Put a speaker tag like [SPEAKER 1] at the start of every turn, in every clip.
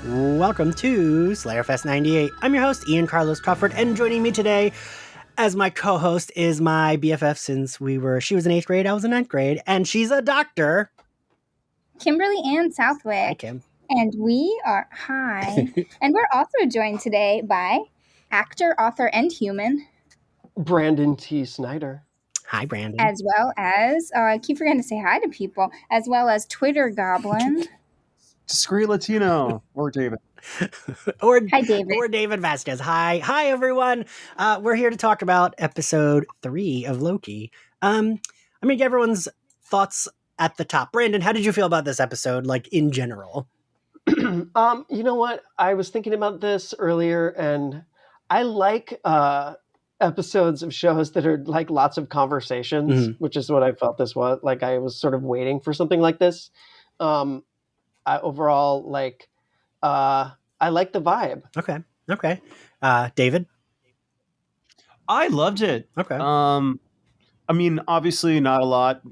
[SPEAKER 1] Welcome to Slayerfest 98. I'm your host, Ian Carlos Crawford, and joining me today as my co-host is my BFF since she was in 8th grade, I was in 9th grade, and she's a doctor.
[SPEAKER 2] Kimberly and Southwick.
[SPEAKER 1] Hi, Kim.
[SPEAKER 2] And and we're also joined today by actor, author, and human,
[SPEAKER 3] Brandon T. Snider.
[SPEAKER 1] Hi, Brandon.
[SPEAKER 2] As well as, I keep forgetting to say hi to people, as well as Twitter Goblin.
[SPEAKER 4] Discreet Latino, or David.
[SPEAKER 2] Hi, David.
[SPEAKER 1] Or David Vazquez. Hi, everyone. We're here to talk about episode 3 of Loki. I'm going to get everyone's thoughts at the top. Brandon, how did you feel about this episode, like, in general?
[SPEAKER 3] You know what? I was thinking about this earlier, and I like episodes of shows that are like lots of conversations, which is what I felt this was. Like I was sort of waiting for something like this. Overall, like, I like the vibe.
[SPEAKER 1] Okay. David?
[SPEAKER 4] I loved it.
[SPEAKER 1] Okay.
[SPEAKER 4] I mean, obviously not a lot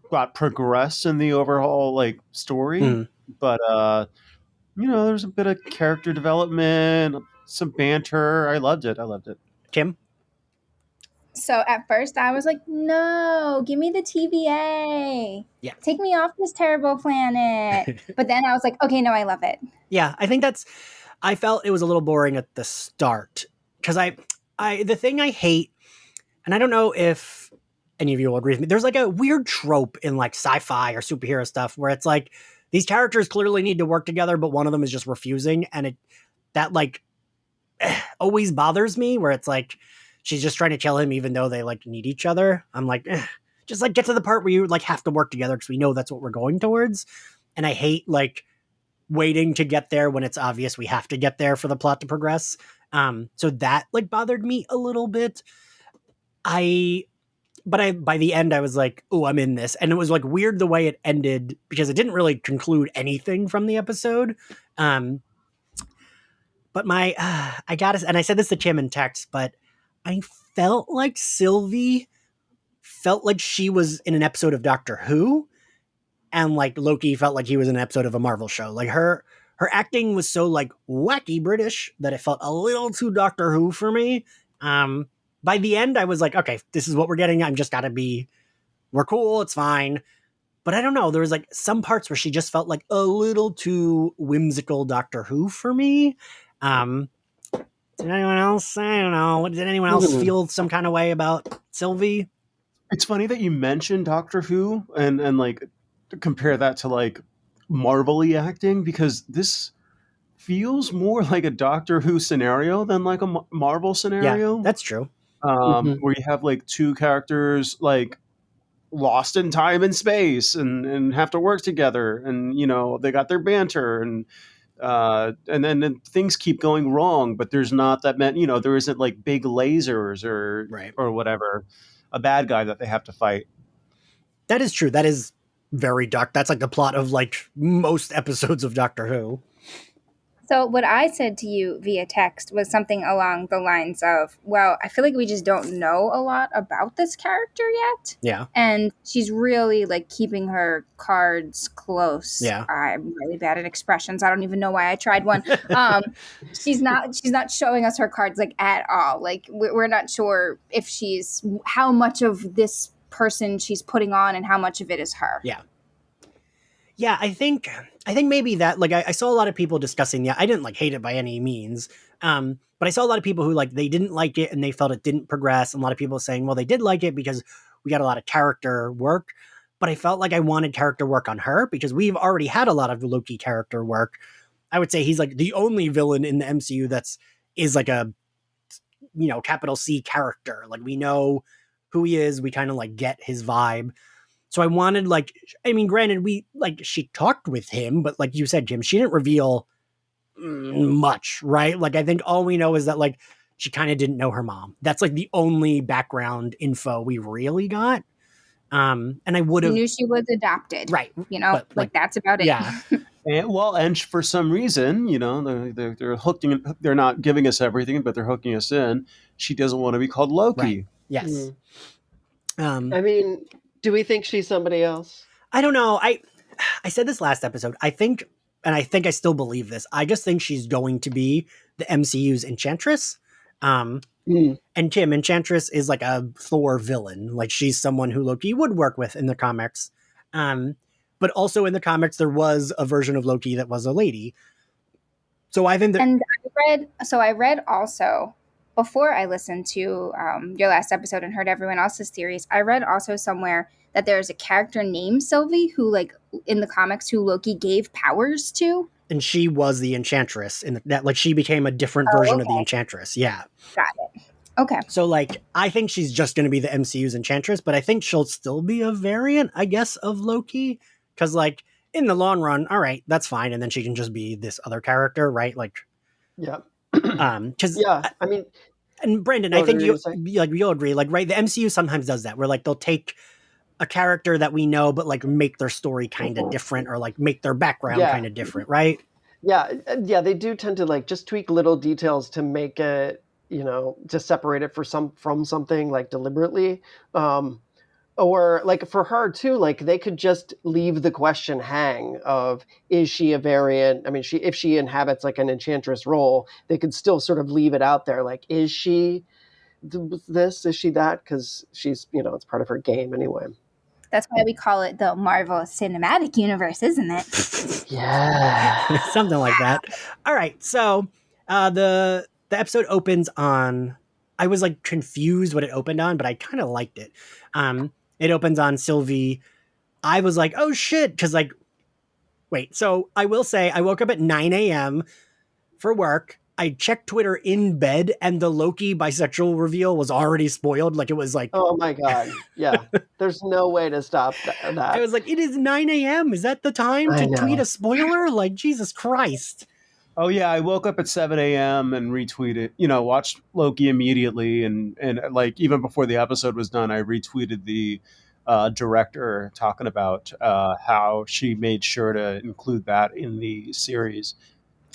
[SPEAKER 4] got progressed in the overall like story, but there's a bit of character development, some banter. I loved it.
[SPEAKER 1] Kim?
[SPEAKER 2] So at first I was like, no, give me the TVA.
[SPEAKER 1] Yeah.
[SPEAKER 2] Take me off this terrible planet. But then I was like, okay, no, I love it.
[SPEAKER 1] Yeah, I think I felt it was a little boring at the start. Because the thing I hate, and I don't know if any of you will agree with me, there's like a weird trope in like sci-fi or superhero stuff where it's like, these characters clearly need to work together, but one of them is just refusing. And that always bothers me, where it's like, she's just trying to kill him even though they like need each other. I'm like, just like get to the part where you like have to work together because we know that's what we're going towards. And I hate like waiting to get there when it's obvious we have to get there for the plot to progress. So that like bothered me a little bit. By the end I was like, oh, I'm in this. And it was like weird the way it ended because it didn't really conclude anything from the episode. But I gotta, and I said this to Tim in text, but I felt like Sylvie felt like she was in an episode of Doctor Who, and like Loki felt like he was in an episode of a Marvel show. Like her acting was so like wacky British that it felt a little too Doctor Who for me. By the end, I was like, okay, this is what we're getting. We're cool. It's fine. But I don't know. There was like some parts where she just felt like a little too whimsical Doctor Who for me. Did anyone else? I don't know. Did anyone else feel some kind of way about Sylvie?
[SPEAKER 4] It's funny that you mentioned Doctor Who and like compare that to like Marvel-y acting, because this feels more like a Doctor Who scenario than like a Marvel scenario.
[SPEAKER 1] Yeah, that's true.
[SPEAKER 4] Where you have like two characters like lost in time and space and have to work together, and they got their banter and then things keep going wrong, but there's not that many, there isn't like big lasers or whatever, a bad guy that they have to fight.
[SPEAKER 1] That is true. That is very dark. That's like the plot of like most episodes of Doctor Who.
[SPEAKER 2] So what I said to you via text was something along the lines of, well, I feel like we just don't know a lot about this character yet.
[SPEAKER 1] Yeah.
[SPEAKER 2] And she's really like keeping her cards close.
[SPEAKER 1] Yeah.
[SPEAKER 2] I'm really bad at expressions. I don't even know why I tried one. She's not showing us her cards like at all. Like we're not sure if how much of this person she's putting on and how much of it is her.
[SPEAKER 1] Yeah. Yeah, I think maybe that, like, I saw a lot of people discussing, I didn't, like, hate it by any means, but I saw a lot of people who, like, they didn't like it and they felt it didn't progress, and a lot of people saying, well, they did like it because we got a lot of character work, but I felt like I wanted character work on her, because we've already had a lot of Loki character work. I would say he's, like, the only villain in the MCU is like a, capital C character. Like, we know who he is, we kind of, like, get his vibe. So I wanted, like, I mean, granted, she talked with him, but like you said, Jim, she didn't reveal much, right? Like, I think all we know is that, like, she kind of didn't know her mom. That's, like, the only background info we really got. And I would have...
[SPEAKER 2] knew she was adopted. Right. But, like, that's about it.
[SPEAKER 1] Yeah.
[SPEAKER 4] and for some reason, they're not giving us everything, but they're hooking us in. She doesn't want to be called Loki.
[SPEAKER 1] Right. Yes.
[SPEAKER 3] I mean... do we think she's somebody else?
[SPEAKER 1] I don't know. I said this last episode. I think and I think I still believe this, I just think she's going to be the MCU's Enchantress. And Kim, Enchantress is like a Thor villain. Like she's someone who Loki would work with in the comics. But also in the comics, there was a version of Loki that was a lady. So I think that.
[SPEAKER 2] And I read also, before I listened to your last episode and heard everyone else's theories, I read also somewhere that there's a character named Sylvie who, like, in the comics, who Loki gave powers to.
[SPEAKER 1] And she was the Enchantress in that, like, she became a different version of the Enchantress. Yeah.
[SPEAKER 2] Got it. Okay.
[SPEAKER 1] So, like, I think she's just going to be the MCU's Enchantress, but I think she'll still be a variant, I guess, of Loki. Because, like, in the long run, all right, that's fine. And then she can just be this other character, right? Like,
[SPEAKER 3] yeah.
[SPEAKER 1] Because
[SPEAKER 3] I mean,
[SPEAKER 1] and Brandon, I think you'll agree. Like, right, the MCU sometimes does that, where like they'll take a character that we know, but like make their story kind of different, or like make their background kind of different, right?
[SPEAKER 3] Yeah, they do tend to like just tweak little details to make it, to separate it from something, like deliberately. Or like for her too, like they could just leave the question hang of, is she a variant? I mean, if she inhabits like an Enchantress role, they could still sort of leave it out there. Like, is she this? Is she that? Because she's, it's part of her game anyway.
[SPEAKER 2] That's why we call it the Marvel Cinematic Universe, isn't it?
[SPEAKER 3] Yeah.
[SPEAKER 1] Something like that. All right. So the episode opens on, I was like confused what it opened on, but I kind of liked it. It opens on Sylvie. I was like, oh shit. Because like, wait. So I will say I woke up at 9 a.m. for work. I checked Twitter in bed, and the Loki bisexual reveal was already spoiled. Like, it was like,
[SPEAKER 3] oh my God. Yeah. There's no way to stop that.
[SPEAKER 1] I was like, it is 9 a.m. Is that the time to tweet a spoiler? Like, Jesus Christ.
[SPEAKER 4] Oh yeah, I woke up at 7 a.m. and retweeted, watched Loki immediately, and like even before the episode was done, I retweeted the director talking about how she made sure to include that in the series.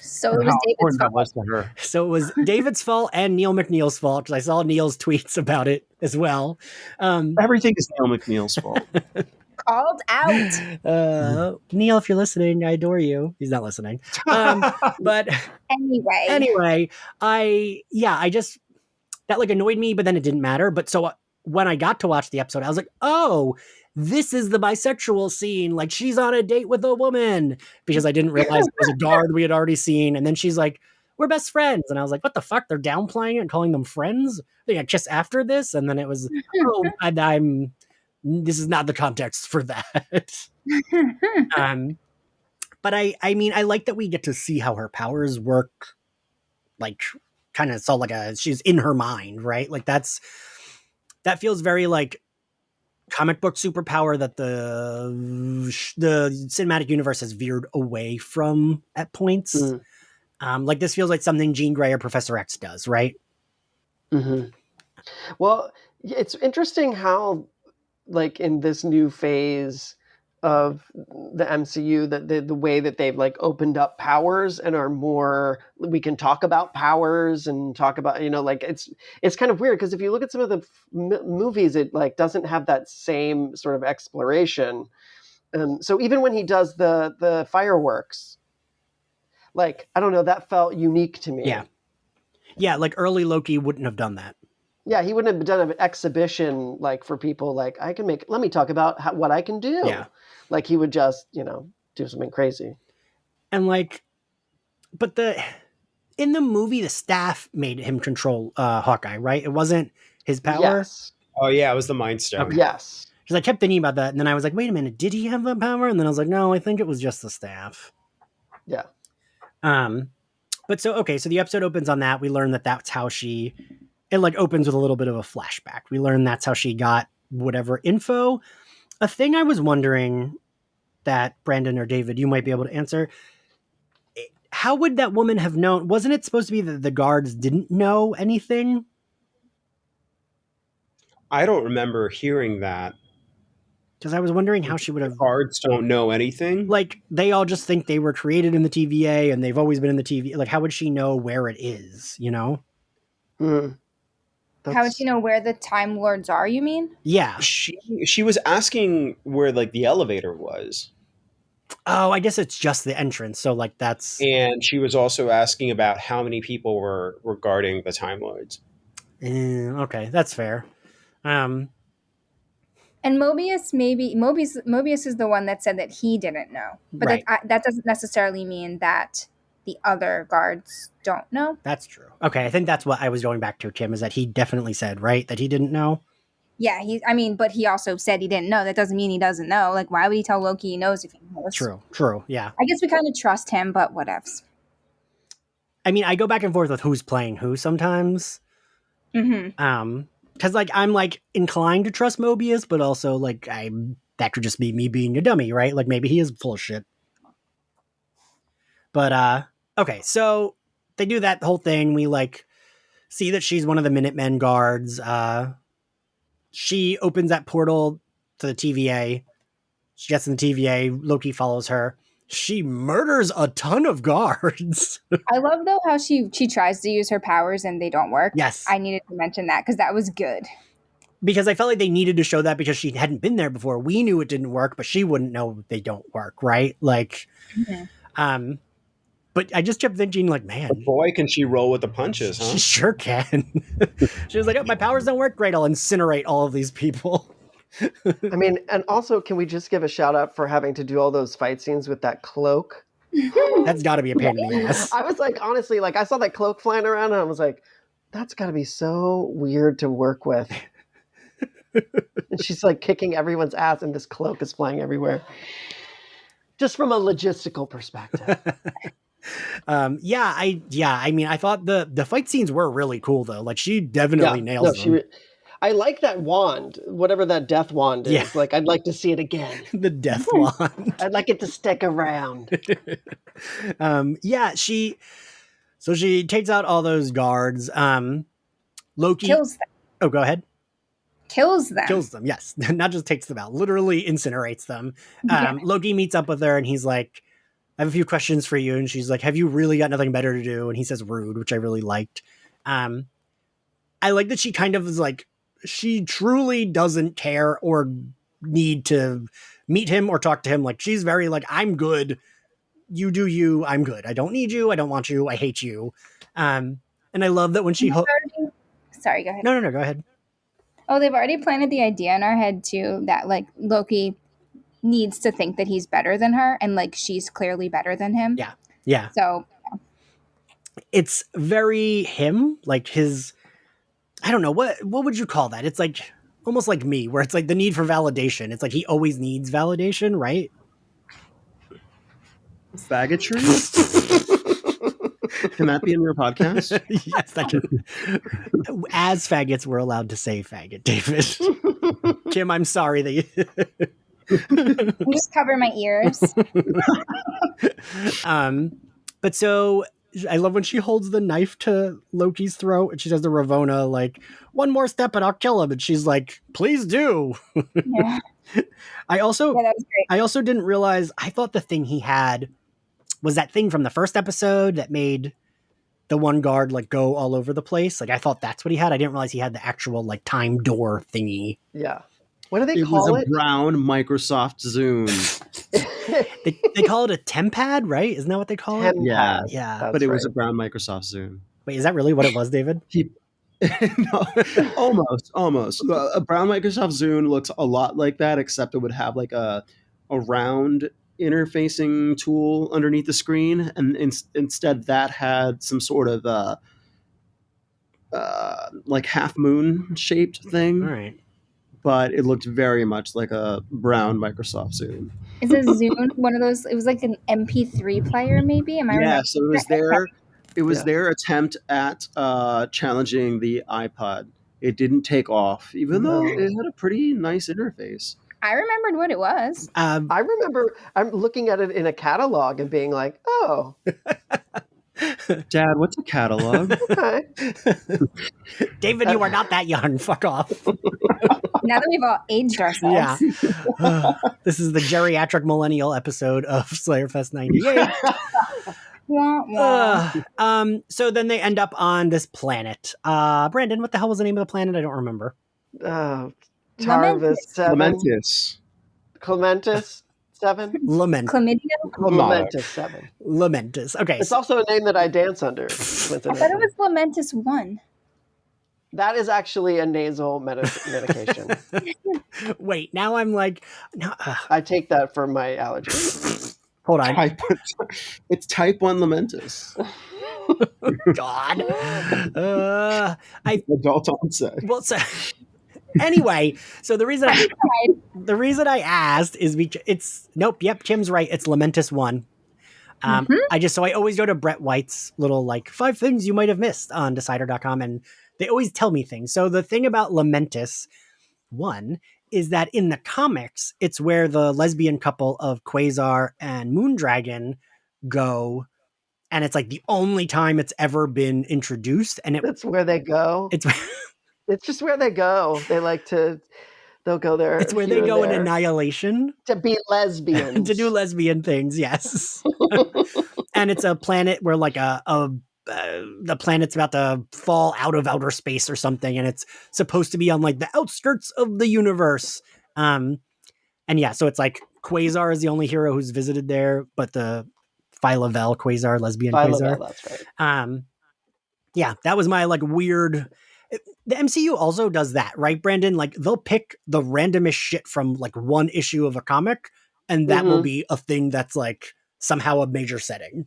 [SPEAKER 2] So it was David's fault.
[SPEAKER 4] To her.
[SPEAKER 1] So it was David's fault and Neil McNeil's fault, because I saw Neil's tweets about it as well.
[SPEAKER 4] Everything is Neil McNeil's fault.
[SPEAKER 2] Called out.
[SPEAKER 1] Neil, if you're listening, I adore you. He's not listening. But anyway, I just, that like annoyed me, but then it didn't matter. But so when I got to watch the episode, I was like, oh, this is the bisexual scene. Like, she's on a date with a woman, because I didn't realize it was a guard we had already seen. And then she's like, we're best friends. And I was like, what the fuck? They're downplaying it and calling them friends? They got kiss after this? And then it was, this is not the context for that. But I mean, I like that we get to see how her powers work. Like, kind of, so like she's in her mind, right? Like that feels very like comic book superpower that the cinematic universe has veered away from at points. Like, this feels like something Jean Grey or Professor X does, right?
[SPEAKER 3] Mm-hmm. Well, it's interesting how, like, in this new phase of the MCU, that the way that they've like opened up powers and are more, we can talk about powers and talk about, like it's kind of weird, because if you look at some of the movies, it like doesn't have that same sort of exploration. So even when he does the fireworks, like, I don't know, that felt unique to me.
[SPEAKER 1] Yeah, like early Loki wouldn't have done that.
[SPEAKER 3] Yeah, he wouldn't have done an exhibition like for people, like, let me talk about what I can do.
[SPEAKER 1] Yeah.
[SPEAKER 3] Like, he would just, do something crazy.
[SPEAKER 1] And like, but in the movie, the staff made him control Hawkeye, right? It wasn't his power.
[SPEAKER 3] Yes.
[SPEAKER 4] Oh yeah, it was the Mind Stone.
[SPEAKER 1] Okay.
[SPEAKER 3] Yes.
[SPEAKER 1] Because I kept thinking about that, and then I was like, wait a minute, did he have that power? And then I was like, no, I think it was just the staff.
[SPEAKER 3] Yeah.
[SPEAKER 1] But so the episode opens on that. We learn that that's how it like opens with a little bit of a flashback. We learn that's how she got whatever info. A thing I was wondering that Brandon or David, you might be able to answer. How would that woman have known? Wasn't it supposed to be that the guards didn't know anything?
[SPEAKER 4] I don't remember hearing that.
[SPEAKER 1] Because I was wondering how she would have...
[SPEAKER 4] Guards don't know anything?
[SPEAKER 1] Like, they all just think they were created in the TVA and they've always been in the TVA. Like, how would she know where it is,
[SPEAKER 2] How would she know where the Time Lords are, you mean?
[SPEAKER 1] Yeah.
[SPEAKER 4] She was asking where, like, the elevator was.
[SPEAKER 1] Oh, I guess it's just the entrance. So like that's
[SPEAKER 5] And she was also asking about how many people were guarding the Time Lords.
[SPEAKER 1] okay, that's fair.
[SPEAKER 2] And Mobius is the one that said that he didn't know, but
[SPEAKER 1] Right.
[SPEAKER 2] that doesn't necessarily mean that the other guards don't know.
[SPEAKER 1] That's true. Okay, I think that's what I was going back to, Kim, is that he definitely said, right, that he didn't know.
[SPEAKER 2] Yeah, but he also said he didn't know. That doesn't mean he doesn't know. Like, why would he tell Loki he knows if he knows?
[SPEAKER 1] True, yeah.
[SPEAKER 2] I guess we kind of trust him, but whatevs.
[SPEAKER 1] I mean, I go back and forth with who's playing who sometimes.
[SPEAKER 2] Mm-hmm.
[SPEAKER 1] Because like I'm like inclined to trust Mobius, but also like that could just be me being a dummy, right? Like maybe he is full of shit. But okay, so they do that whole thing. We like see that she's one of the Minutemen guards. She opens that portal to the TVA. She gets in the TVA. Loki follows her. She murders a ton of guards.
[SPEAKER 2] I love though how she tries to use her powers and they don't work.
[SPEAKER 1] Yes.
[SPEAKER 2] I needed to mention that because that was good.
[SPEAKER 1] Because I felt like they needed to show that because she hadn't been there before. We knew it didn't work, but she wouldn't know they don't work, right? Like, but I just kept thinking, like, man,
[SPEAKER 5] But boy, can she roll with the punches, huh?
[SPEAKER 1] she sure can. She was like, oh, my powers don't work great. I'll incinerate all of these people.
[SPEAKER 3] I mean, and also, can we just give a shout out for having to do all those fight scenes with that cloak?
[SPEAKER 1] That's got to be a pain in the ass.
[SPEAKER 3] I was like, honestly, like I saw that cloak flying around and I was like, that's got to be so weird to work with. And she's like kicking everyone's ass and this cloak is flying everywhere. Just from a logistical perspective.
[SPEAKER 1] I mean, I thought the fight scenes were really cool though. Like she definitely nails them.
[SPEAKER 3] I like that wand, whatever that death wand is.
[SPEAKER 1] Yeah.
[SPEAKER 3] Like, I'd like to see it again.
[SPEAKER 1] The death wand.
[SPEAKER 3] I'd like it to stick around.
[SPEAKER 1] She takes out all those guards. Loki
[SPEAKER 2] Kills them.
[SPEAKER 1] Oh, go ahead.
[SPEAKER 2] Kills them.
[SPEAKER 1] Yes. Not just takes them out, literally incinerates them.
[SPEAKER 2] Yeah.
[SPEAKER 1] Loki meets up with her and he's like, I have a few questions for you. And she's like, have you really got nothing better to do? And he says rude, which I really liked. I like that she kind of is like, she truly doesn't care or need to meet him or talk to him. Like she's very like, I'm good. You do you. I'm good. I don't need you. I don't want you. I hate you. And I love that when she...
[SPEAKER 2] Sorry, go ahead.
[SPEAKER 1] No, go ahead.
[SPEAKER 2] Oh, they've already planted the idea in our head too that like Loki needs to think that he's better than her and like she's clearly better than him.
[SPEAKER 1] Yeah.
[SPEAKER 2] So
[SPEAKER 1] it's very him, like his... I don't know, what would you call that? It's like almost like me, where it's like the need for validation. It's like he always needs validation, right?
[SPEAKER 4] Faggotry? Can that be in your podcast?
[SPEAKER 1] Yes, that can. As faggots, we're allowed to say faggot, David. Kim, I'm sorry that
[SPEAKER 2] you just cover my ears.
[SPEAKER 1] But so I love when she holds the knife to Loki's throat and she says to Ravonna, like, one more step and I'll kill him. And she's like, please do.
[SPEAKER 2] Yeah.
[SPEAKER 1] I also
[SPEAKER 2] that was great.
[SPEAKER 1] Didn't realize, I thought the thing he had was that thing from the first episode that made the one guard like go all over the place. Like I thought that's what he had. I didn't realize he had the actual like time door thingy.
[SPEAKER 3] Yeah. What do they call it?
[SPEAKER 4] It was a brown Microsoft Zoom.
[SPEAKER 1] They call it a tempad, right? Isn't that what they call it?
[SPEAKER 4] Yeah. But it was a brown Microsoft Zoom.
[SPEAKER 1] Wait, is that really what it was, David?
[SPEAKER 4] No, almost. A brown Microsoft Zoom looks a lot like that, except it would have like a round interfacing tool underneath the screen, and instead that had some sort of like half moon shaped thing.
[SPEAKER 1] All right.
[SPEAKER 4] But it looked very much like a brown Microsoft Zoom.
[SPEAKER 2] Is a Zune one of those? It was like an MP3 player, maybe. Am I right?
[SPEAKER 4] Yeah, so it was their attempt at challenging the iPod. It didn't take off, even though it had a pretty nice interface.
[SPEAKER 2] I remembered what it was.
[SPEAKER 3] I remember I'm looking at it in a catalog and being like, oh.
[SPEAKER 4] Dad, what's a catalog?
[SPEAKER 3] Okay.
[SPEAKER 1] David, you are not that young. Fuck off.
[SPEAKER 2] Now that we've all aged ourselves.
[SPEAKER 1] Yeah. This is the geriatric millennial episode of Slayerfest 98. So then they end up on this planet. Brandon, what the hell was the name of the planet? I don't remember.
[SPEAKER 3] Tarvis 7.
[SPEAKER 4] Clementis.
[SPEAKER 3] Clementis 7?
[SPEAKER 2] Chlamydia?
[SPEAKER 3] Lamentus 7.
[SPEAKER 1] Lamentus. Okay.
[SPEAKER 3] It's also a name that I dance under.
[SPEAKER 2] I thought it was Lamentus 1.
[SPEAKER 3] That is actually a nasal medication.
[SPEAKER 1] Wait, now I'm like, no,
[SPEAKER 3] I take that for my allergies.
[SPEAKER 1] hold on.
[SPEAKER 5] It's type 1 lamentus.
[SPEAKER 1] God.
[SPEAKER 5] Adult onset.
[SPEAKER 1] Well, so anyway, so the reason I asked is because it's yep, Kim's right. It's Lamentus 1. I always go to Brett White's little like 5 things you might have missed on Decider.com, and they always tell me things. So the thing about Lamentus 1 is that in the comics, it's where the lesbian couple of Quasar and Moondragon go, and it's like the only time it's ever been introduced. And
[SPEAKER 3] that's where they go. It's just where they go. They'll go there.
[SPEAKER 1] It's where they go in Annihilation
[SPEAKER 3] to be lesbians,
[SPEAKER 1] to do lesbian things. Yes, and it's a planet where like the planet's about to fall out of outer space or something, and it's supposed to be on like the outskirts of the universe. And yeah, so it's like Quasar is the only hero who's visited there, but the Phyla-Vell Quasar, lesbian Quasar.
[SPEAKER 3] That's right.
[SPEAKER 1] Yeah, that was my like weird. The MCU also does that, right, Brandon? Like they'll pick the randomest shit from like one issue of a comic, and that will be a thing that's like somehow a major setting.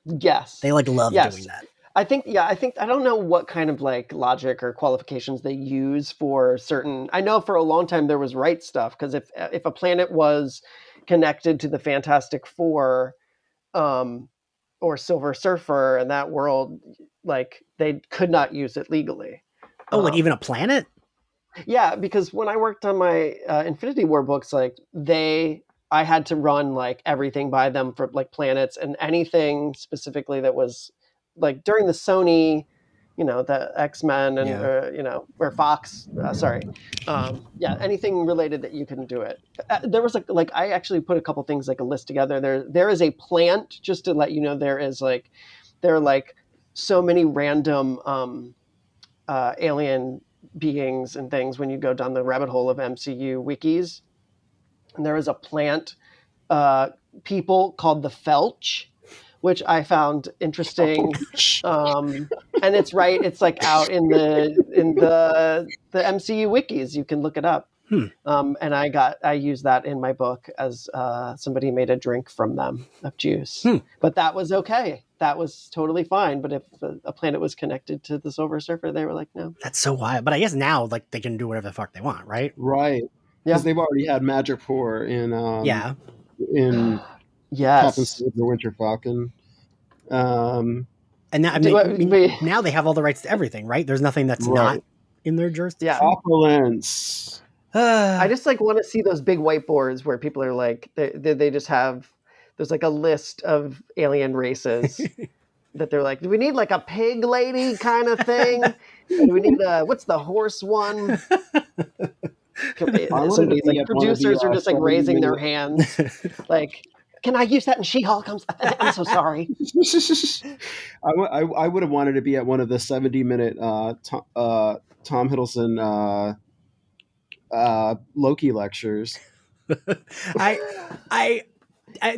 [SPEAKER 3] Yes.
[SPEAKER 1] They like love doing that.
[SPEAKER 3] I think I don't know what kind of like logic or qualifications they use for certain. I know for a long time there was right stuff, because if a planet was connected to the Fantastic Four or Silver Surfer in that world, like they could not use it legally.
[SPEAKER 1] Oh, like even a planet?
[SPEAKER 3] Yeah, because when I worked on my Infinity War books, like I had to run like everything by them for like planets, and anything specifically that was like during the Sony, the X-Men and, or Fox, anything related that you couldn't do it. There was like, I actually put a couple things, like a list together. There is a plant, just to let you know, there are like so many random alien beings and things when you go down the rabbit hole of MCU wikis. And there is a plant people called the Felch, which I found interesting. And it's right. It's like out in the MCU wikis. You can look it up. And I used that in my book as somebody made a drink from them of juice. But that was okay. That was totally fine. But if a planet was connected to the Silver Surfer, they were like, no.
[SPEAKER 1] That's so wild. But I guess now like they can do whatever the fuck they want, right?
[SPEAKER 4] Right. Because they've already had Magic Pour in in Captain Steve the Winter Falcon.
[SPEAKER 1] And now, now they have all the rights to everything, right? There's nothing that's not in their jurisdiction.
[SPEAKER 3] Yeah.
[SPEAKER 4] Opulence.
[SPEAKER 3] I just like want to see those big whiteboards where people are like, they just have, there's like a list of alien races that they're like, do we need like a pig lady kind of thing? Do we need what's the horse one? Somebody's like, producers are just like raising their hands, like, can I use that in She-Hulk? I'm so sorry.
[SPEAKER 4] I would have wanted to be at one of the 70-minute Tom Hiddleston Loki lectures.
[SPEAKER 1] I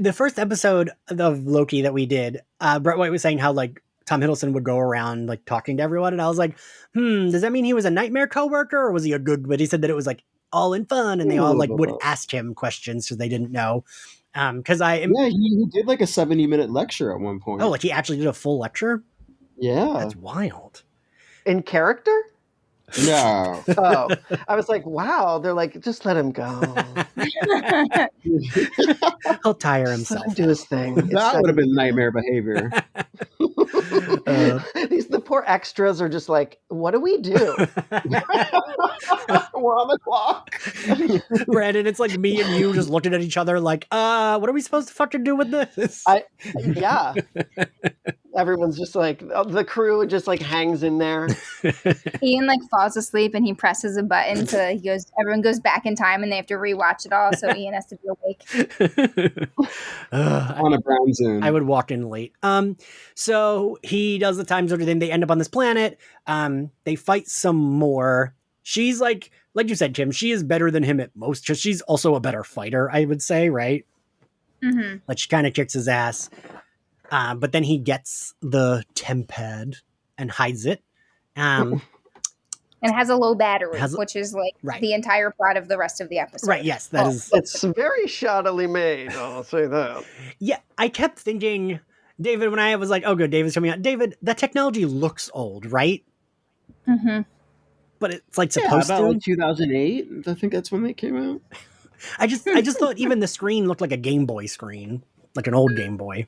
[SPEAKER 1] the first episode of Loki that we did, Brett White was saying how like Tom Hiddleston would go around like talking to everyone, and I was like, does that mean he was a nightmare coworker or was he a good? But he said that it was like all in fun, and they all like would ask him questions because they didn't know. Because
[SPEAKER 4] he did like a 70-minute lecture at one point.
[SPEAKER 1] Oh, like he actually did a full lecture?
[SPEAKER 4] Yeah,
[SPEAKER 1] that's wild.
[SPEAKER 3] In character?
[SPEAKER 4] No.
[SPEAKER 3] Oh, I was like, wow. They're like, just let him go.
[SPEAKER 1] He'll tire himself.
[SPEAKER 3] Let him do his thing.
[SPEAKER 4] That would have been nightmare behavior.
[SPEAKER 3] The poor extras are just like, what do we do?
[SPEAKER 4] We're on the clock.
[SPEAKER 1] Brandon, it's like me and you just looking at each other like, what are we supposed to fucking do with this?
[SPEAKER 3] Yeah. Everyone's just like, the crew just like hangs in there.
[SPEAKER 2] Ian like falls asleep and he presses a button everyone goes back in time and they have to rewatch it all, so Ian has to be awake.
[SPEAKER 4] On a brown zone.
[SPEAKER 1] I would walk in late. So he does the time zone thing. They end up on this planet. They fight some more. She's like you said, Kim, she is better than him at most because she's also a better fighter, I would say, right?
[SPEAKER 2] Mm-hmm.
[SPEAKER 1] Like she kind of kicks his ass. But then he gets the tempad and hides it.
[SPEAKER 2] And it has a low battery,
[SPEAKER 1] Has-
[SPEAKER 2] which is like
[SPEAKER 1] Right.
[SPEAKER 2] the entire plot of the rest of the episode.
[SPEAKER 1] Right, yes, that is.
[SPEAKER 3] It's very shoddily made, I'll say that.
[SPEAKER 1] Yeah, I kept thinking, David, when I was like, oh, good, David's coming out. David, that technology looks old, right?
[SPEAKER 2] Mm-hmm.
[SPEAKER 1] But it's like
[SPEAKER 4] Yeah,
[SPEAKER 1] supposed
[SPEAKER 4] about
[SPEAKER 1] to.
[SPEAKER 4] like 2008. I think that's when they came out.
[SPEAKER 1] I just thought even the screen looked like a Game Boy screen, like an old Game Boy.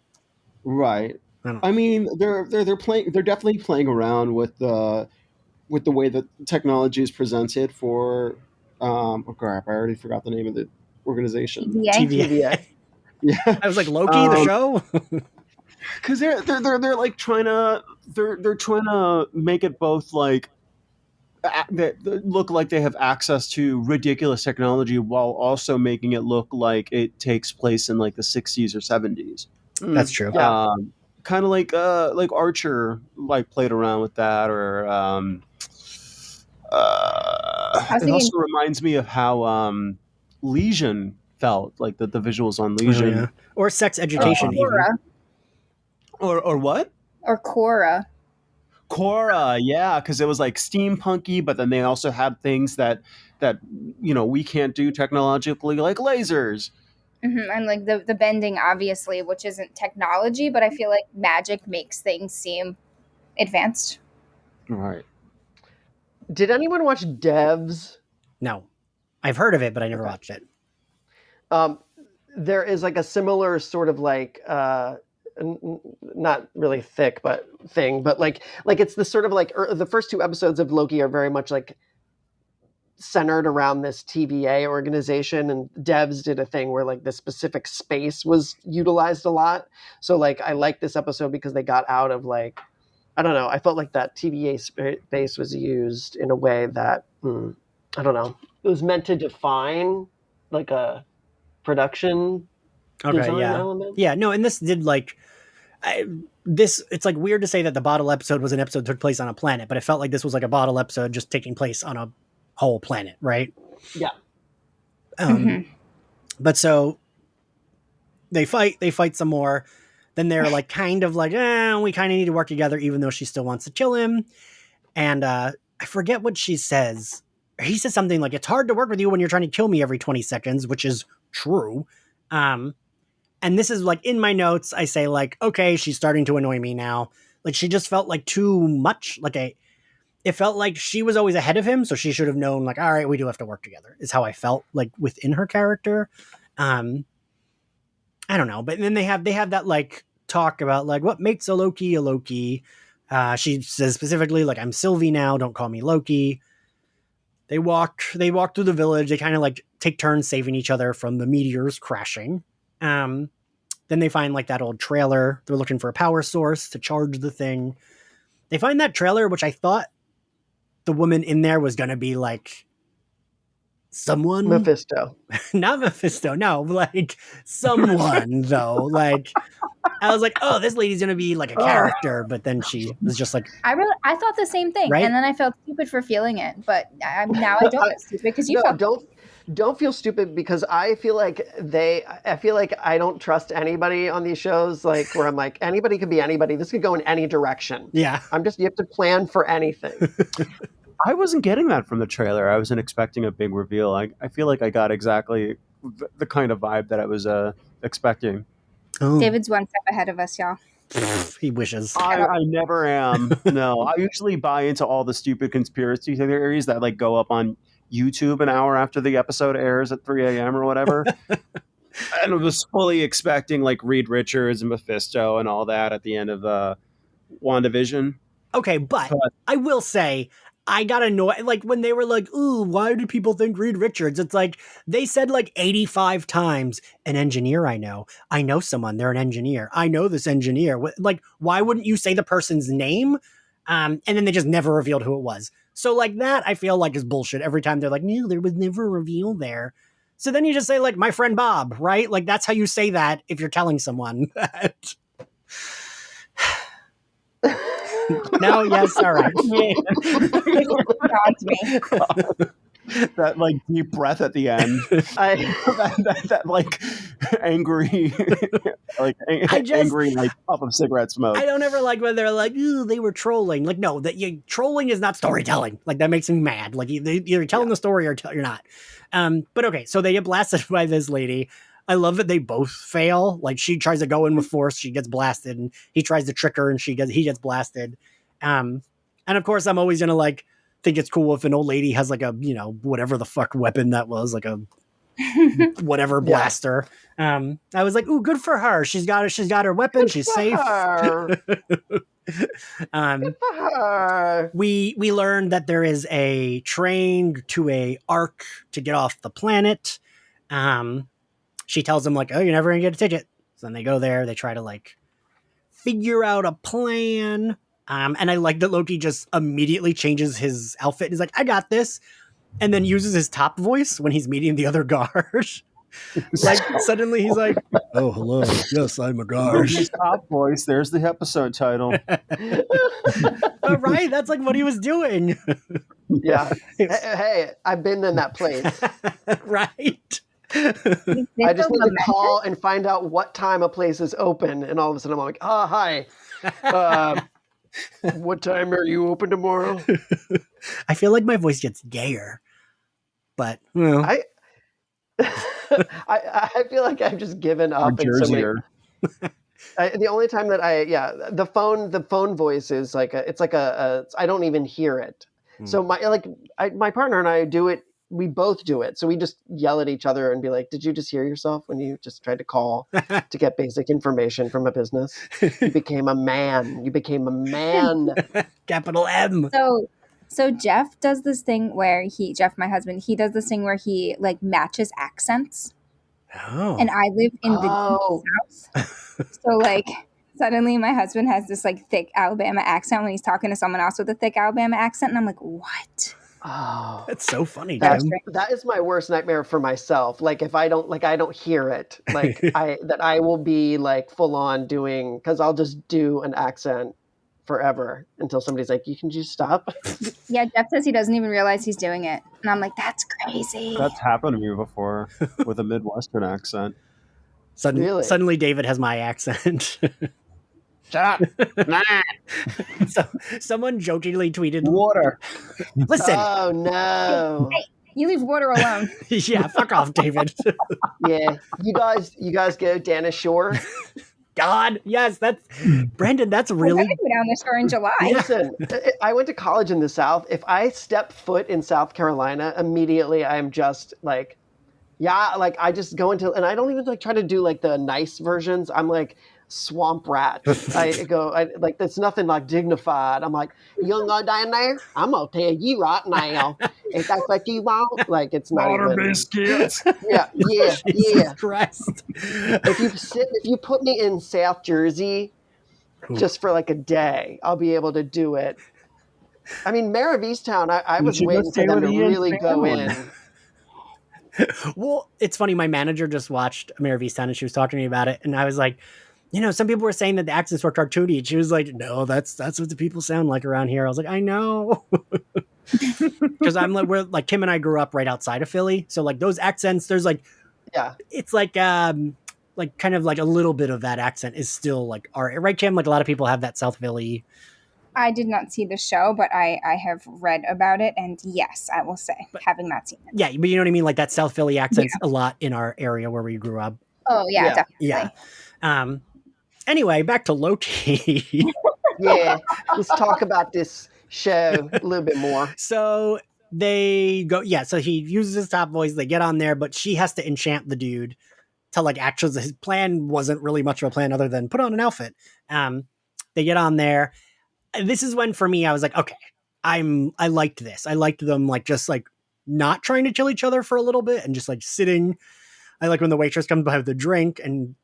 [SPEAKER 4] Right.
[SPEAKER 1] I don't know.
[SPEAKER 4] I mean, they're playing. They're definitely playing around with the way that technology is presented for. Oh crap! I already forgot the name of the organization.
[SPEAKER 2] TVA.
[SPEAKER 3] TVA.
[SPEAKER 4] Yeah,
[SPEAKER 1] I was like, Loki, the show?
[SPEAKER 4] because they're like trying to they're trying to make it both like that look like they have access to ridiculous technology while also making it look like it takes place in like the 60s or 70s.
[SPEAKER 1] That's true.
[SPEAKER 3] Yeah.
[SPEAKER 4] Kind of like Archer like played around with that, or it
[SPEAKER 2] thinking-
[SPEAKER 4] also reminds me of how Legion felt, like the visuals on
[SPEAKER 1] Oh,
[SPEAKER 4] Legion.
[SPEAKER 1] yeah. Or sex education, even.
[SPEAKER 2] Cora.
[SPEAKER 4] Or what?
[SPEAKER 2] Or Cora.
[SPEAKER 4] Cora, yeah, because it was like steampunky, but then they also had things that we can't do technologically, like lasers.
[SPEAKER 2] Mm-hmm. And like the bending, obviously, which isn't technology, but I feel like magic makes things seem advanced.
[SPEAKER 4] Right.
[SPEAKER 3] Did anyone watch Devs?
[SPEAKER 1] No. I've heard of it, but I never watched it.
[SPEAKER 3] There is like a similar sort of like not really thick but thing, but like it's the sort of like the first two episodes of Loki are very much like centered around this TVA organization, and Devs did a thing where like this specific space was utilized a lot. So like I like this episode because they got out of like, I don't know, I felt like that TVA space was used in a way that I don't know, it was meant to define like a production design element.
[SPEAKER 1] Yeah, no, and this did like it's like weird to say that the bottle episode was an episode that took place on a planet, but it felt like this was like a bottle episode just taking place on a whole planet, right?
[SPEAKER 3] Yeah.
[SPEAKER 1] But so they fight some more. Then they're like kind of like, we kind of need to work together, even though she still wants to kill him. And I forget what she says. He says something like, it's hard to work with you when you're trying to kill me every 20 seconds, which is true. And this is like in my notes, I say like, okay, she's starting to annoy me now. Like she just felt like too much. It felt like she was always ahead of him, so she should have known like, all right, we do have to work together, is how I felt like within her character. I don't know, but then they have that like talk about like what makes a Loki a Loki. She says specifically like, I'm Sylvie now, don't call me Loki. They walk through the village. They kind of like take turns saving each other from the meteors crashing. Then they find like that old trailer. They're looking for a power source to charge the thing. They find that trailer, which I thought the woman in there was going to be like someone.
[SPEAKER 3] Mephisto.
[SPEAKER 1] Not Mephisto, no, like someone though. Like I was like, oh, this lady's going to be like a character, but then she was just like,
[SPEAKER 2] I thought the same thing,
[SPEAKER 1] right?
[SPEAKER 2] And then I felt stupid for feeling it, but now I don't feel stupid because you felt.
[SPEAKER 3] Don't feel stupid, because I feel like I don't trust anybody on these shows, like where I'm like, anybody could be anybody. This could go in any direction.
[SPEAKER 1] Yeah.
[SPEAKER 3] You have to plan for anything.
[SPEAKER 4] I wasn't getting that from the trailer. I wasn't expecting a big reveal. I feel like I got exactly the kind of vibe that I was expecting.
[SPEAKER 1] Oh.
[SPEAKER 2] David's one step ahead of us, y'all.
[SPEAKER 1] He wishes.
[SPEAKER 4] I never am. No, I usually buy into all the stupid conspiracy theories that like go up on YouTube an hour after the episode airs at 3 a.m. or whatever. And I was fully expecting like Reed Richards and Mephisto and all that at the end of WandaVision.
[SPEAKER 1] Okay, but I will say, I got annoyed, like when they were like, ooh, why do people think Reed Richards? It's like, they said like 85 times, an engineer I know someone, they're an engineer. I know this engineer. Like, why wouldn't you say the person's name? And then they just never revealed who it was. So like that, I feel like is bullshit. Every time they're like, no, there was never a reveal there. So then you just say like, my friend Bob, right? Like that's how you say that if you're telling someone that. No, yes, all right.
[SPEAKER 2] Me.
[SPEAKER 4] that like deep breath at the end. that like angry, like angry like puff of cigarette smoke.
[SPEAKER 1] I don't ever like when they're like, ooh, they were trolling. Like, no, trolling is not storytelling. Like, that makes me mad. Like, you're telling the story or you're not. But okay, so they get blasted by this lady. I love that they both fail. Like, she tries to go in with force, she gets blasted, and he tries to trick her, and he gets blasted. And of course, I'm always gonna like think it's cool if an old lady has like a, you know, whatever the fuck weapon that was, like a whatever blaster. I was like, ooh, good for her. She's got her weapon. She's safe. We learned that there is a train to a arc to get off the planet. She tells them like, oh, you're never gonna get a ticket. So then they go there. They try to like figure out a plan. And I like that Loki just immediately changes his outfit. He's like, I got this. And then uses his top voice when he's meeting the other guards. Like, suddenly he's like, oh, hello. Yes, I'm a guard.
[SPEAKER 4] His top voice. There's the episode title.
[SPEAKER 1] Right? That's like what he was doing.
[SPEAKER 3] Yeah. Hey, I've been in that place.
[SPEAKER 1] Right.
[SPEAKER 3] I just need to call and find out what time a place is open. And all of a sudden I'm like, oh, hi. What time are you open tomorrow?
[SPEAKER 1] I feel like my voice gets gayer. But, well.
[SPEAKER 3] I feel like I've just given up.
[SPEAKER 4] The
[SPEAKER 3] only time that the phone voice is like I don't even hear it. So my partner and I do it. We both do it. So we just yell at each other and be like, did you just hear yourself when you just tried to call to get basic information from a business? You became a man.
[SPEAKER 1] Capital M.
[SPEAKER 2] So Jeff does this thing where Jeff, my husband, he does this thing where he like matches accents.
[SPEAKER 1] Oh.
[SPEAKER 2] And I live in the deep South. So like suddenly my husband has this like thick Alabama accent when he's talking to someone else with a thick Alabama accent. And I'm like, what?
[SPEAKER 3] Oh,
[SPEAKER 1] that's so funny.
[SPEAKER 3] That is my worst nightmare for myself. Like if I don't hear it, like I will be like full on doing, because I'll just do an accent forever until somebody's like, you can just stop.
[SPEAKER 2] Yeah, Jeff says he doesn't even realize he's doing it. And I'm like, that's crazy.
[SPEAKER 4] That's happened to me before with a Midwestern accent.
[SPEAKER 1] Suddenly David has my accent.
[SPEAKER 5] Shut up.
[SPEAKER 1] So someone jokingly tweeted
[SPEAKER 4] water.
[SPEAKER 1] Listen.
[SPEAKER 3] Oh no.
[SPEAKER 2] Hey, you leave water alone.
[SPEAKER 1] Yeah, fuck off, David.
[SPEAKER 3] Yeah. You guys go down ashore.
[SPEAKER 1] God, yes, Brandon, that's really...
[SPEAKER 2] I'm going to go down the shore in July.
[SPEAKER 3] Listen, I went to college in the South. If I step foot in South Carolina, immediately I'm just like, yeah, like I just go into, and I don't even like try to do like the nice versions. I'm like swamp rat. Like there's nothing like dignified. I'm like, you gonna go down there? I'm gonna tell you right now. If that's what you want, like it's not
[SPEAKER 4] water
[SPEAKER 3] even,
[SPEAKER 4] biscuits.
[SPEAKER 3] Yeah.
[SPEAKER 1] Jesus Christ.
[SPEAKER 3] If you put me in South Jersey just for like a day, I'll be able to do it. I mean, Mayor of Easttown, I was waiting for them to really go in.
[SPEAKER 1] Well, it's funny. My manager just watched Mayor of Easttown and she was talking to me about it. And I was like, you know, some people were saying that the accents were cartoony. And she was like, no, that's what the people sound like around here. I was like, I know. Because we're like, Kim and I grew up right outside of Philly. So like those accents, there's like, yeah, it's like kind of like a little bit of that accent is still like, right, Kim? Like a lot of people have that South Philly.
[SPEAKER 2] I did not see the show, but I have read about it. And yes, I will say, having not seen it.
[SPEAKER 1] Yeah, but you know what I mean? Like that South Philly accent's a lot in our area where we grew up.
[SPEAKER 2] Oh, yeah. Definitely.
[SPEAKER 1] Yeah. Anyway, back to Loki.
[SPEAKER 3] Yeah, let's talk about this show a little bit more.
[SPEAKER 1] So they go, so he uses his top voice, they get on there, but she has to enchant the dude to like actually, his plan wasn't really much of a plan other than put on an outfit. They get on there. This is when for me, I was like, okay, I liked this. I liked them like just like not trying to kill each other for a little bit and just like sitting. I like when the waitress comes by with the drink and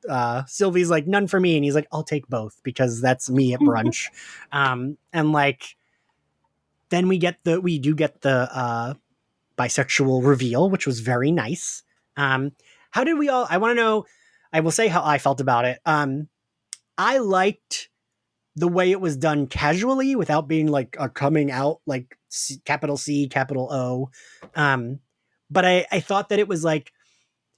[SPEAKER 1] Sylvie's like, none for me. And he's like, I'll take both because that's me at brunch. And like, then we do get the bisexual reveal, which was very nice. How did we all, I want to know, I will say how I felt about it. I liked the way it was done casually without being like a coming out, like capital C, capital O. But I thought that it was like,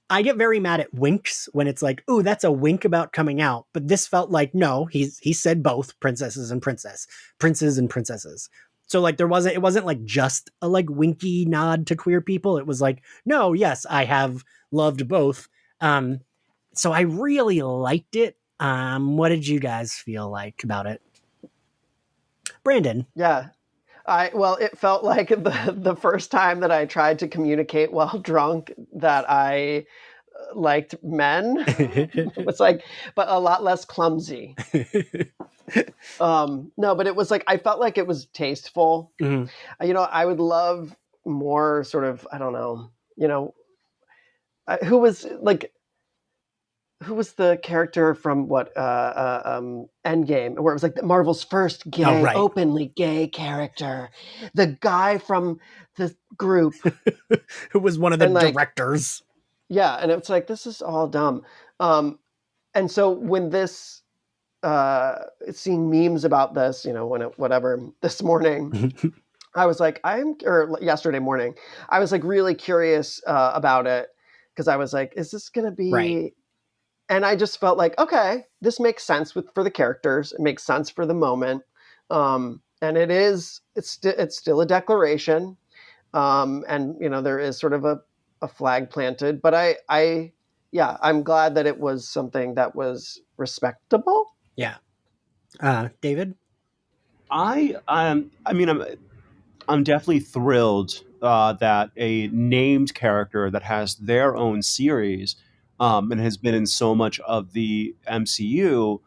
[SPEAKER 1] I get very mad at winks when it's like, "Ooh, that's a wink about coming out." But this felt like, no, he said both princes and princesses. So like it wasn't like just a like winky nod to queer people. It was like, no, yes, I have loved both. So I really liked it. What did you guys feel like about it? Brandon.
[SPEAKER 3] Yeah. It felt like the first time that I tried to communicate while drunk that I liked men. It's like, but a lot less clumsy. No, but it was like, I felt like it was tasteful.
[SPEAKER 1] Mm-hmm.
[SPEAKER 3] You know, I would love more sort of, I don't know, you know, who was the character from Endgame, where it was like Marvel's first gay, openly gay character, the guy from the group
[SPEAKER 1] who was one of the directors.
[SPEAKER 3] Yeah, and it's like, this is all dumb. And so when this, seeing memes about this, you know, this morning, I was like, yesterday morning, I was like really curious about it, because I was like, is this going to be?
[SPEAKER 1] Right.
[SPEAKER 3] And I just felt like, okay, this makes sense for the characters. It makes sense for the moment. And it's still a declaration. And, you know, there is sort of a flag planted, but I'm glad that it was something that was respectable.
[SPEAKER 1] Yeah. David?
[SPEAKER 4] I'm definitely thrilled that a named character that has their own series and has been in so much of the MCU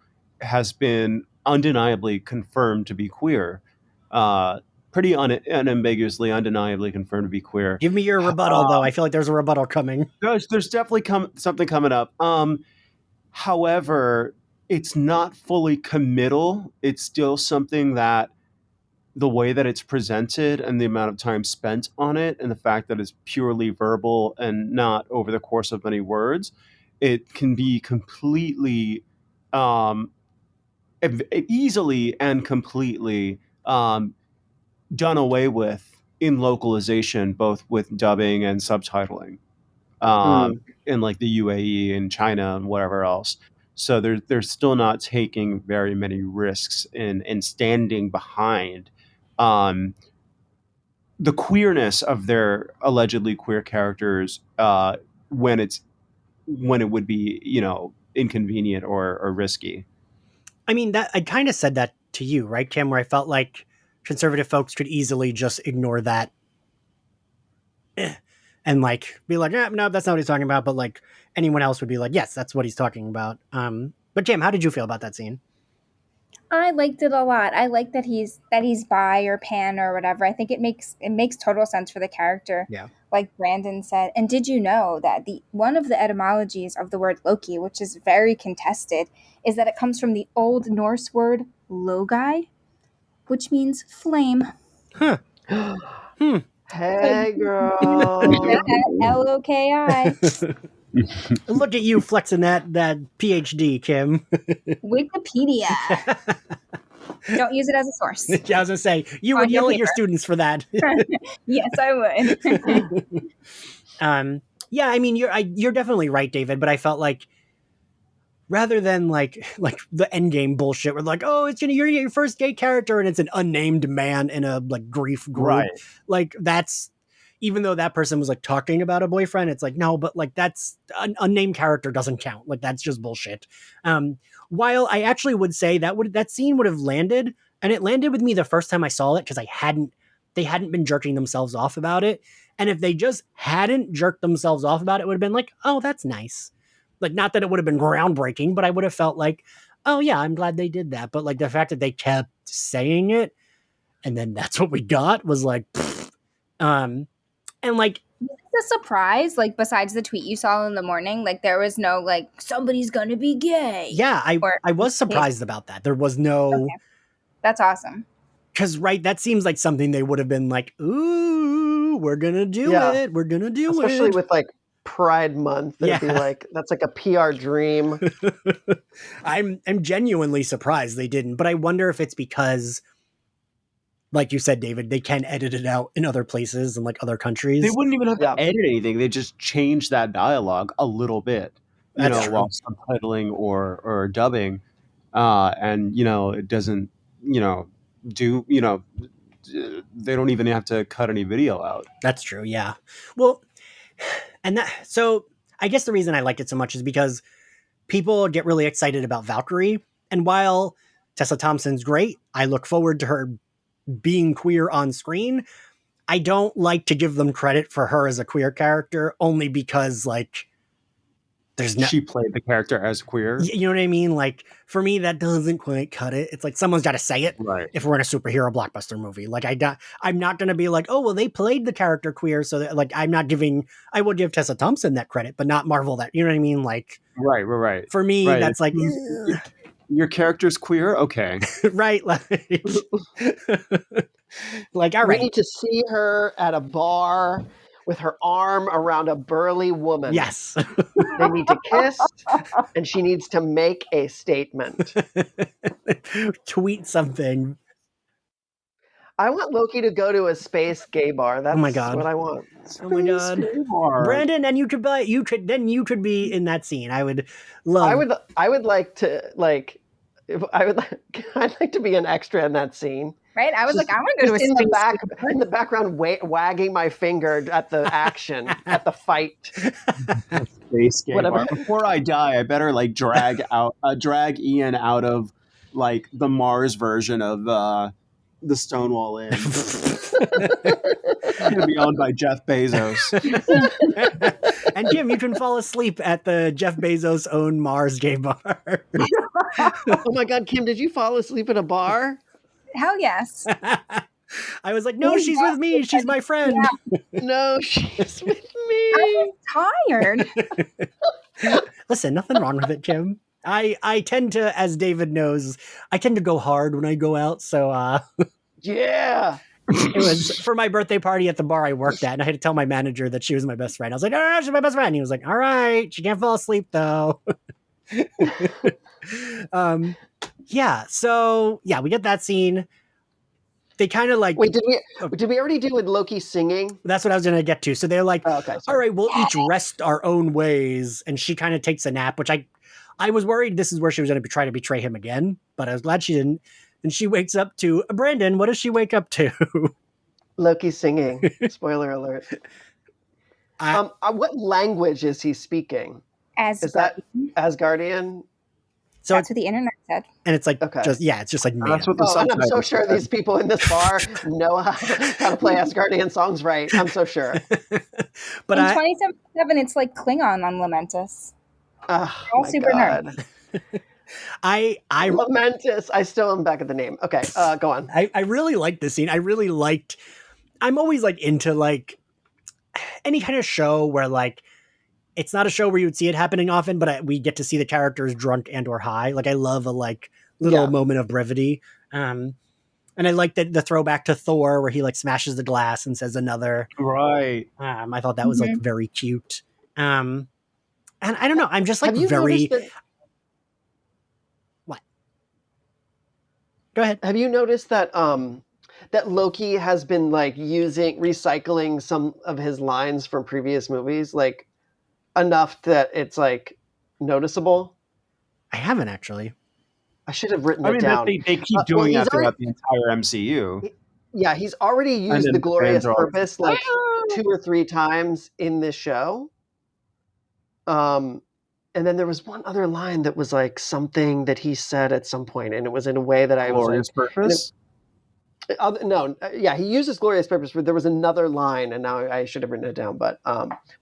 [SPEAKER 4] has been undeniably confirmed to be queer. Pretty unambiguously, undeniably confirmed to be queer.
[SPEAKER 1] Give me your rebuttal, though. I feel like there's a rebuttal coming.
[SPEAKER 4] There's definitely something coming up. However, it's not fully committal. It's still something that the way that it's presented and the amount of time spent on it and the fact that it's purely verbal and not over the course of many words, it can be completely easily and completely done away with in localization, both with dubbing and subtitling in like the UAE and China and whatever else. So they're still not taking very many risks in standing behind the queerness of their allegedly queer characters when it would be, you know, inconvenient or risky.
[SPEAKER 1] I mean, that I kind of said that to you, right, Kim, where I felt like conservative folks could easily just ignore that and like be like, no, that's not what he's talking about. But like anyone else would be like, yes, that's what he's talking about. But Kim, how did you feel about that scene?
[SPEAKER 2] I liked it a lot. I like that he's bi or pan or whatever. I think it makes total sense for the character.
[SPEAKER 1] Yeah.
[SPEAKER 2] Like Brandon said. And did you know that one of the etymologies of the word Loki, which is very contested, is that it comes from the Old Norse word logi, which means flame.
[SPEAKER 1] Huh.
[SPEAKER 3] Hey, girl.
[SPEAKER 2] Loki.
[SPEAKER 1] Look at you flexing that PhD, Kim.
[SPEAKER 2] Wikipedia. Don't use it as a source.
[SPEAKER 1] Yeah, I was gonna say, you would yell at your students for that.
[SPEAKER 2] Yes, I
[SPEAKER 1] would. Yeah, I mean, you're definitely right, David. But I felt like rather than like the Endgame bullshit, where like, oh, it's you're your first gay character, and it's an unnamed man in a like grief group.
[SPEAKER 4] Right.
[SPEAKER 1] Like that's. Even though that person was like talking about a boyfriend, it's like, no, but like that's an unnamed character doesn't count. Like that's just bullshit. While I actually would say that scene would have landed, and it landed with me the first time I saw it because they hadn't been jerking themselves off about it. And if they just hadn't jerked themselves off about it, it would have been like, oh, that's nice. Like, not that it would have been groundbreaking, but I would have felt like, oh yeah, I'm glad they did that. But like the fact that they kept saying it, and then that's what we got was like, and like,
[SPEAKER 2] it's a surprise, like besides the tweet you saw in the morning, like there was no like somebody's gonna be gay.
[SPEAKER 1] Yeah, I was surprised about that. There was no.
[SPEAKER 2] Okay. That's awesome.
[SPEAKER 1] Because that seems like something they would have been like, ooh, we're gonna do it. We're gonna do
[SPEAKER 3] Especially
[SPEAKER 1] it.
[SPEAKER 3] with like Pride Month. It'd be like, that's like a PR dream.
[SPEAKER 1] I'm genuinely surprised they didn't, but I wonder if it's because, like you said, David, they can edit it out in other places and like other countries.
[SPEAKER 4] They wouldn't even have to edit anything. They just change that dialogue a little bit, while subtitling or dubbing. And, it doesn't, they don't even have to cut any video out.
[SPEAKER 1] That's true. Yeah. Well, so I guess the reason I liked it so much is because people get really excited about Valkyrie. And while Tessa Thompson's great, I look forward to her being queer on screen. I don't like to give them credit for her as a queer character only because like
[SPEAKER 4] she played the character as queer.
[SPEAKER 1] You know what I mean? Like for me, that doesn't quite cut it. It's like someone's got to say it if we're in a superhero blockbuster movie. Like I'm not going to be like, oh, well, they played the character queer. So that, like, I will give Tessa Thompson that credit, but not Marvel that, you know what I mean? Like,
[SPEAKER 4] right.
[SPEAKER 1] For me, that's like,
[SPEAKER 4] your character's queer. Okay.
[SPEAKER 1] Right. Like, all right.
[SPEAKER 3] We need to see her at a bar with her arm around a burly woman.
[SPEAKER 1] Yes.
[SPEAKER 3] They need to kiss, and she needs to make a statement.
[SPEAKER 1] Tweet something.
[SPEAKER 3] I want Loki to go to a space gay bar. That's what I want.
[SPEAKER 1] Oh my God. Brandon, and you could be in that scene. I would love.
[SPEAKER 3] I'd like to be an extra in that scene.
[SPEAKER 2] Right? I was like, I want to go to a space
[SPEAKER 3] in the background, wagging my finger at the action, at the fight.
[SPEAKER 4] Space game. Before I die, I better like drag Ian out of like the Mars version of the Stonewall Inn. It's gonna be owned by Jeff Bezos.
[SPEAKER 1] And Jim, you can fall asleep at the Jeff Bezos owned Mars gay bar.
[SPEAKER 3] Oh my God, Kim, did you fall asleep at a bar?
[SPEAKER 2] Hell yes.
[SPEAKER 1] I was like, no, she's with me. She's my friend.
[SPEAKER 3] Yeah. No, she's with me.
[SPEAKER 2] I'm tired.
[SPEAKER 1] Listen, nothing wrong with it, Kim. I tend to, as David knows, I tend to go hard when I go out. So,
[SPEAKER 3] yeah.
[SPEAKER 1] It was for my birthday party at the bar I worked at, and I had to tell my manager that she was my best friend. I was like, no, she's my best friend. He was like, all right, she can't fall asleep though. Yeah. So yeah, we get that scene. They kind of like.
[SPEAKER 3] Wait, did we already do with Loki singing?
[SPEAKER 1] That's what I was going to get to. So they're like,
[SPEAKER 3] okay,
[SPEAKER 1] all right, we'll each rest our own ways. And she kind of takes a nap, which I was worried this is where she was going to try to betray him again, but I was glad she didn't. And she wakes up to Brandon. What does she wake up to?
[SPEAKER 3] Loki singing. Spoiler alert. What language is he speaking?
[SPEAKER 2] Is
[SPEAKER 3] that Asgardian?
[SPEAKER 2] So that's what the internet said.
[SPEAKER 1] And it's like, it's just like me.
[SPEAKER 4] That's what the
[SPEAKER 3] and I'm so sure these people in this bar know how to play Asgardian songs right. I'm so sure.
[SPEAKER 1] But
[SPEAKER 2] in 2077, it's like Klingon on Lamentus.
[SPEAKER 3] All
[SPEAKER 2] super nerd.
[SPEAKER 1] I
[SPEAKER 3] Lamentus. I still am back at the name. Okay, go on.
[SPEAKER 1] I really liked this scene. I'm always like into like any kind of show where like it's not a show where you would see it happening often, but we get to see the characters drunk and or high. Like I love a like little moment of brevity. And I like the throwback to Thor where he like smashes the glass and says another.
[SPEAKER 4] Right.
[SPEAKER 1] I thought that was like very cute. And I don't know. I'm just like very. What? Go ahead.
[SPEAKER 3] Have you noticed that that Loki has been like recycling some of his lines from previous movies, like enough that it's like noticeable?
[SPEAKER 1] I haven't actually.
[SPEAKER 3] I should have written it down.
[SPEAKER 4] They keep doing that throughout the entire MCU.
[SPEAKER 3] Yeah, he's already used the glorious purpose like 2 or 3 times in this show. And then there was one other line that was like something that he said at some point, and it was in a way that I
[SPEAKER 4] glorious
[SPEAKER 3] was like,
[SPEAKER 4] purpose.
[SPEAKER 3] He uses glorious purpose, but there was another line, and now I should have written it down. But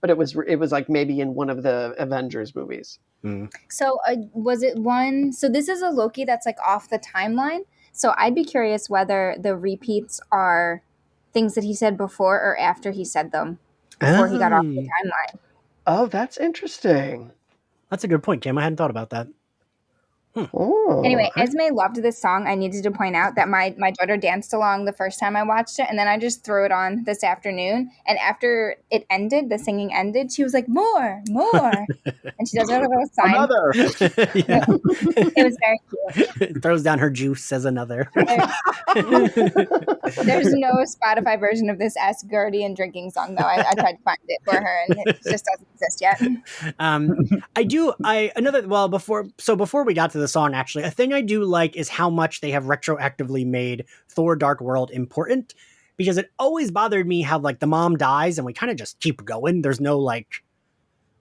[SPEAKER 3] it was like maybe in one of the Avengers movies.
[SPEAKER 1] Mm.
[SPEAKER 2] So was it one? So this is a Loki that's like off the timeline. So I'd be curious whether the repeats are things that he said before or after he said them before he got off the timeline.
[SPEAKER 3] Oh, that's interesting.
[SPEAKER 1] That's a good point, Kim. I hadn't thought about that.
[SPEAKER 3] Oh,
[SPEAKER 2] Anyway,
[SPEAKER 1] okay.
[SPEAKER 2] Esme loved this song. I needed to point out that my daughter danced along the first time I watched it, and then I just threw it on this afternoon. And after it ended, the singing ended, she was like, more, more. And she does her little sign.
[SPEAKER 4] Another.
[SPEAKER 1] Yeah.
[SPEAKER 2] It was very cute.
[SPEAKER 1] Throws down her juice as another.
[SPEAKER 2] There's no Spotify version of this Ask Gertie and drinking song, though. I tried to find it for her, and it just doesn't exist yet.
[SPEAKER 1] Before we got to the song, actually, a thing I do like is how much they have retroactively made Thor Dark World important, because it always bothered me how like the mom dies and we kind of just keep going. There's no like,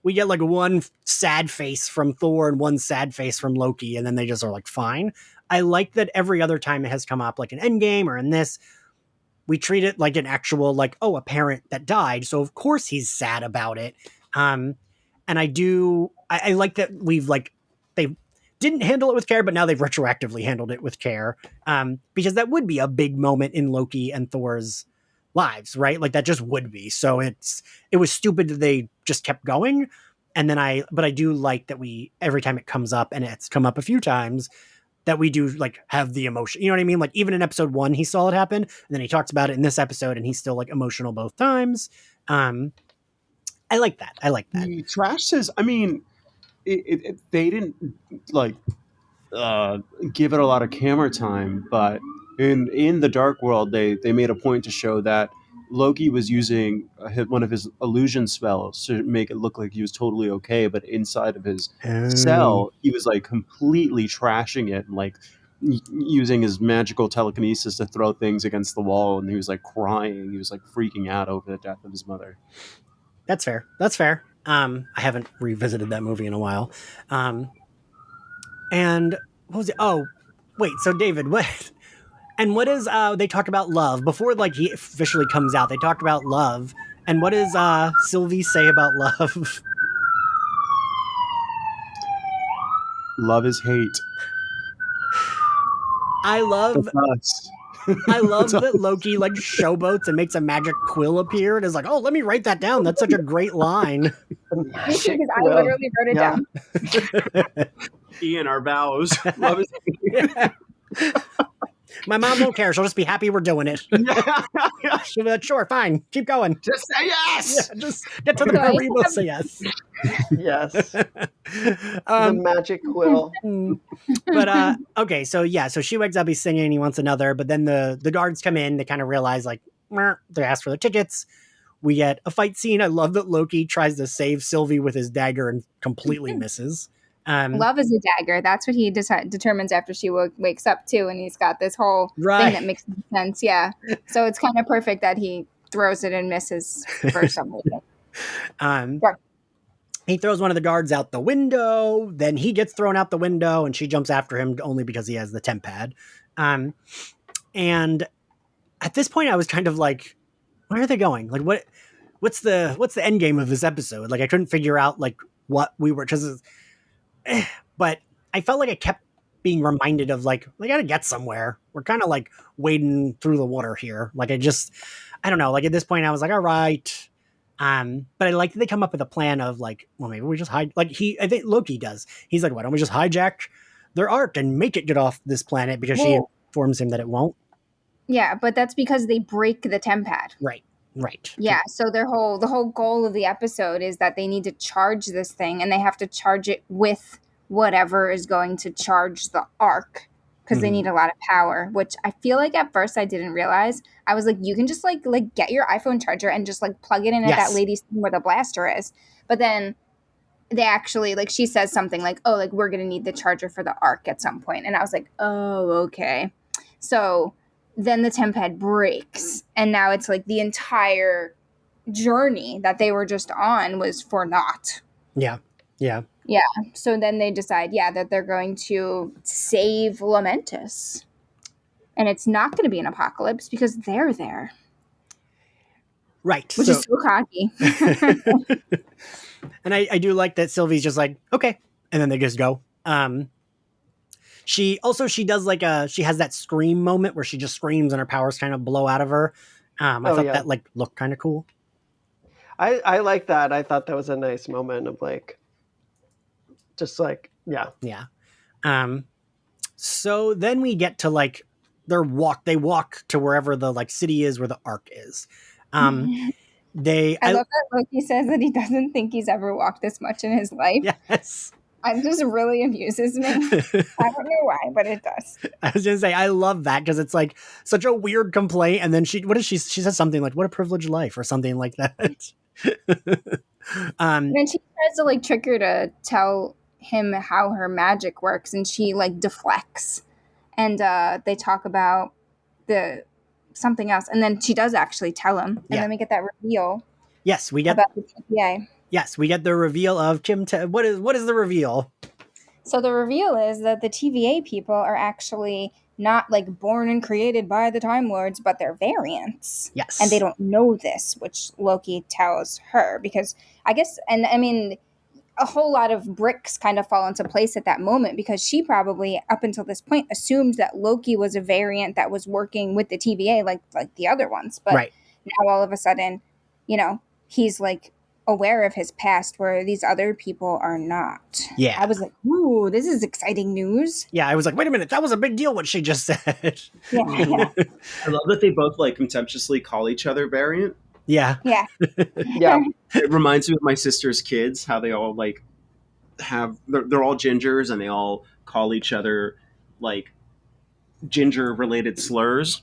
[SPEAKER 1] we get like one sad face from Thor and one sad face from Loki, and then they just are like, fine. I like that every other time it has come up, like an Endgame or in this, we treat it like an actual, like, oh, a parent that died. So of course he's sad about it. And I like that they didn't handle it with care, but now they've retroactively handled it with care. Because that would be a big moment in Loki and Thor's lives, right? Like that just would be. So it was stupid that they just kept going. And then but I do like that every time it comes up, and it's come up a few times, that we do like have the emotion. You know what I mean? Like even in episode 1, he saw it happen, and then he talks about it in this episode, and he's still like emotional both times. I like that.
[SPEAKER 4] He trashed his. I mean, they didn't like give it a lot of camera time, but in the Dark World, they made a point to show that Loki was using one of his illusion spells to make it look like he was totally okay, but inside of his cell, he was like completely trashing it, and like using his magical telekinesis to throw things against the wall, and he was like crying. He was like freaking out over the death of his mother.
[SPEAKER 1] That's fair. I haven't revisited that movie in a while. And what was it? Oh, wait. So David, what? And what is? They talk about love before, like he officially comes out. They talk about love, and what does Sylvie say about love?
[SPEAKER 4] Love is hate.
[SPEAKER 1] I love
[SPEAKER 4] Us.
[SPEAKER 1] that Loki like showboats and makes a magic quill appear and is like, oh, let me write that down. That's such a great line.
[SPEAKER 2] Because I literally wrote it down.
[SPEAKER 4] Ian, our vows. Love is hate.
[SPEAKER 1] Yeah. My mom won't care. She'll just be happy we're doing it. She'll be like, sure, fine, keep going.
[SPEAKER 4] Just say yes.
[SPEAKER 1] Yeah, just get to the part where you both say yes.
[SPEAKER 3] Yes. The magic quill.
[SPEAKER 1] But okay, so she wakes up, he's singing, he wants another, but then the guards come in, they kind of realize like, they ask for the tickets. We get a fight scene. I love that Loki tries to save Sylvie with his dagger and completely misses.
[SPEAKER 2] Love is a dagger. That's what he determines after she wakes up too, and he's got this whole
[SPEAKER 1] Right.
[SPEAKER 2] thing that makes sense. Yeah, so it's kind of perfect that he throws it and misses for some reason.
[SPEAKER 1] Sure. He throws one of the guards out the window. Then he gets thrown out the window, and she jumps after him only because he has the temp pad. And at this point, I was kind of like, where are they going? Like, what's the end game of this episode? Like, I couldn't figure out like what we were because. But I felt like I kept being reminded of like, we got to get somewhere. We're kind of like wading through the water here. Like I don't know. Like at this point I was like, all right. But I like that they come up with a plan of like, well, maybe we just I think Loki does. He's like, why don't we just hijack their ark and make it get off this planet? Because she informs him that it won't.
[SPEAKER 2] Yeah, but that's because they break the temp pad.
[SPEAKER 1] Right.
[SPEAKER 2] Yeah, so the whole goal of the episode is that they need to charge this thing, and they have to charge it with whatever is going to charge the arc, because they need a lot of power, which I feel like at first I didn't realize. I was like, you can just like get your iPhone charger and just like plug it in at that lady's thing where the blaster is. But then they actually, like, she says something like, oh, like we're gonna need the charger for the arc at some point, and I was like, oh, okay. So then the temp pad breaks, and now it's like the entire journey that they were just on was for naught.
[SPEAKER 1] Yeah.
[SPEAKER 2] So then they decide, that they're going to save Lamentus. And it's not going to be an apocalypse because they're there.
[SPEAKER 1] Right.
[SPEAKER 2] Which is so cocky.
[SPEAKER 1] And I do like that Sylvie's just like, okay. And then they just go. She does like she has that scream moment where she just screams and her powers kind of blow out of her. I thought that like looked kind of cool.
[SPEAKER 3] I like that. I thought that was a nice moment of like, just like, yeah.
[SPEAKER 1] Yeah. So then we get to like they walk to wherever the like city is where the Ark is.
[SPEAKER 2] I love that Loki says that he doesn't think he's ever walked this much in his life.
[SPEAKER 1] Yes.
[SPEAKER 2] It just really amuses me. I don't know why, but it does.
[SPEAKER 1] I was gonna say I love that because it's like such a weird complaint, and then she says something like "What a privileged life" or something like that.
[SPEAKER 2] And then she tries to like trick her to tell him how her magic works, and she like deflects. And they talk about something else, and then she does actually tell him, and then we get that reveal.
[SPEAKER 1] Yes, we get
[SPEAKER 2] about the TVA.
[SPEAKER 1] Yes, we get the reveal of what is the reveal?
[SPEAKER 2] So the reveal is that the TVA people are actually not like born and created by the Time Lords, but they're variants.
[SPEAKER 1] Yes.
[SPEAKER 2] And they don't know this, which Loki tells her, because I guess, and I mean, a whole lot of bricks kind of fall into place at that moment, because she probably, up until this point, assumed that Loki was a variant that was working with the TVA like the other ones. But now all of a sudden, he's like aware of his past where these other people are not.
[SPEAKER 1] Yeah.
[SPEAKER 2] I was like, ooh, this is exciting news.
[SPEAKER 1] Yeah, I was like, wait a minute, that was a big deal what she just said.
[SPEAKER 2] Yeah.
[SPEAKER 5] I love that they both like contemptuously call each other variant.
[SPEAKER 1] Yeah.
[SPEAKER 3] Yeah.
[SPEAKER 5] It reminds me of my sister's kids, how they all like they're all gingers and they all call each other like ginger related slurs.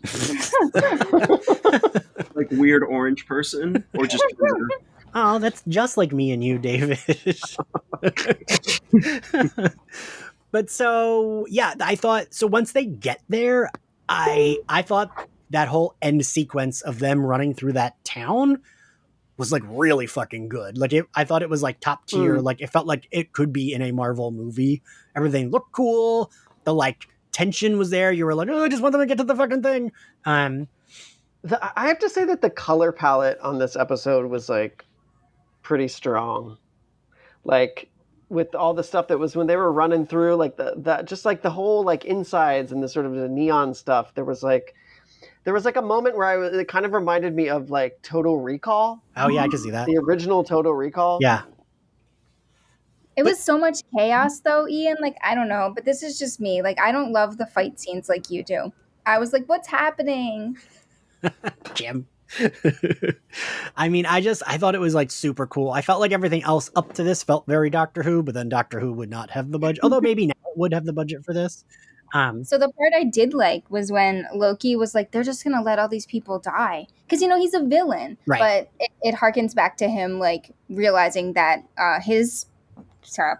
[SPEAKER 5] Like weird orange person or just ginger.
[SPEAKER 1] Oh, that's just like me and you, David. But so, yeah, I thought, so once they get there, I thought that whole end sequence of them running through that town was like really fucking good. Like I thought it was like top tier. Like it felt like it could be in a Marvel movie. Everything looked cool. The like tension was there. You were like, oh, I just want them to get to the fucking thing.
[SPEAKER 3] I have to say that the color palette on this episode was like pretty strong. Like with all the stuff that was when they were running through, like the just like the whole like insides and the sort of the neon stuff. There was like a moment where it kind of reminded me of like Total Recall.
[SPEAKER 1] Oh yeah, I can see that.
[SPEAKER 3] The original Total Recall.
[SPEAKER 1] Yeah.
[SPEAKER 2] It was so much chaos though, Ian. Like, I don't know, but this is just me. Like, I don't love the fight scenes like you do. I was like, what's happening?
[SPEAKER 1] Jim. I mean, I thought it was like super cool. I felt like everything else up to this felt very Doctor Who, but then Doctor Who would not have the budget. Although maybe now it would have the budget for this.
[SPEAKER 2] So the part I did like was when Loki was like, they're just going to let all these people die. Because, he's a villain.
[SPEAKER 1] Right.
[SPEAKER 2] But it harkens back to him, like, realizing that his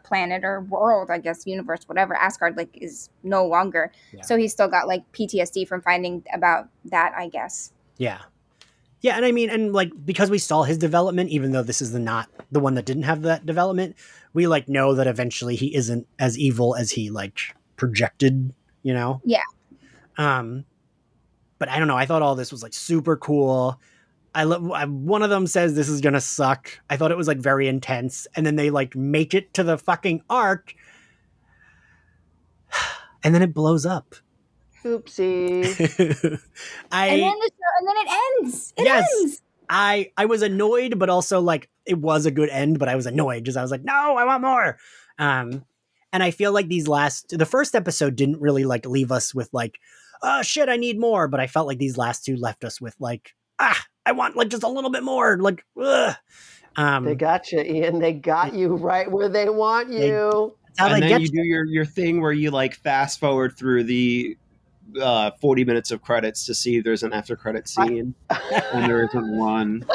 [SPEAKER 2] planet or world, I guess, universe, whatever, Asgard, like, is no longer. Yeah. So he's still got, like, PTSD from finding about that, I guess.
[SPEAKER 1] Yeah. Yeah, and I mean, and, like, because we saw his development, even though this is not the one that didn't have that development, we, like, know that eventually he isn't as evil as he, like, projected, Yeah. But I don't know. I thought all this was like super cool. One of them says this is gonna suck. I thought it was like very intense, and then they like make it to the fucking Ark, and then it blows up.
[SPEAKER 3] Oopsie.
[SPEAKER 2] And then it ends. It ends.
[SPEAKER 1] I was annoyed, but also like it was a good end. But I was annoyed because I was like, no, I want more. And I feel like the first episode didn't really like leave us with like, oh shit, I need more. But I felt like these last two left us with like, I want like just a little bit more. Like,
[SPEAKER 3] they got you, Ian. They got you right where they want you.
[SPEAKER 5] And then you do your thing where you like fast forward through the 40 minutes of credits to see if there's an after credit scene, and there isn't one.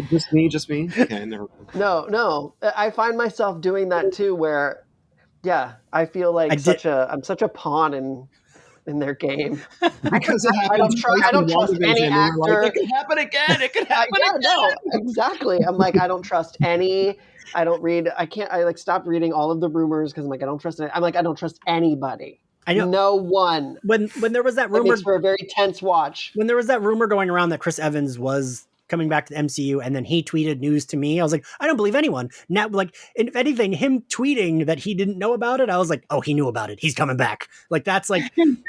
[SPEAKER 5] Just me. Okay, never mind.
[SPEAKER 3] No. I find myself doing that too, where. Yeah, I feel like I'm such a pawn in their game.
[SPEAKER 5] Because I don't trust any actor. Like, it could happen again. It could happen again.
[SPEAKER 3] No, exactly. I'm like, I don't trust any. I don't read. I like stopped reading all of the rumors because I'm like, I don't trust. I'm like, I don't trust anybody.
[SPEAKER 1] I know.
[SPEAKER 3] No one.
[SPEAKER 1] When there was that rumor,
[SPEAKER 3] it makes for a very tense watch.
[SPEAKER 1] When there was that rumor going around that Chris Evans was coming back to the MCU, and then he tweeted news to me, I was like, I don't believe anyone. Now, like, if anything, him tweeting that he didn't know about it, I was like, oh, he knew about it. He's coming back. Like, that's like,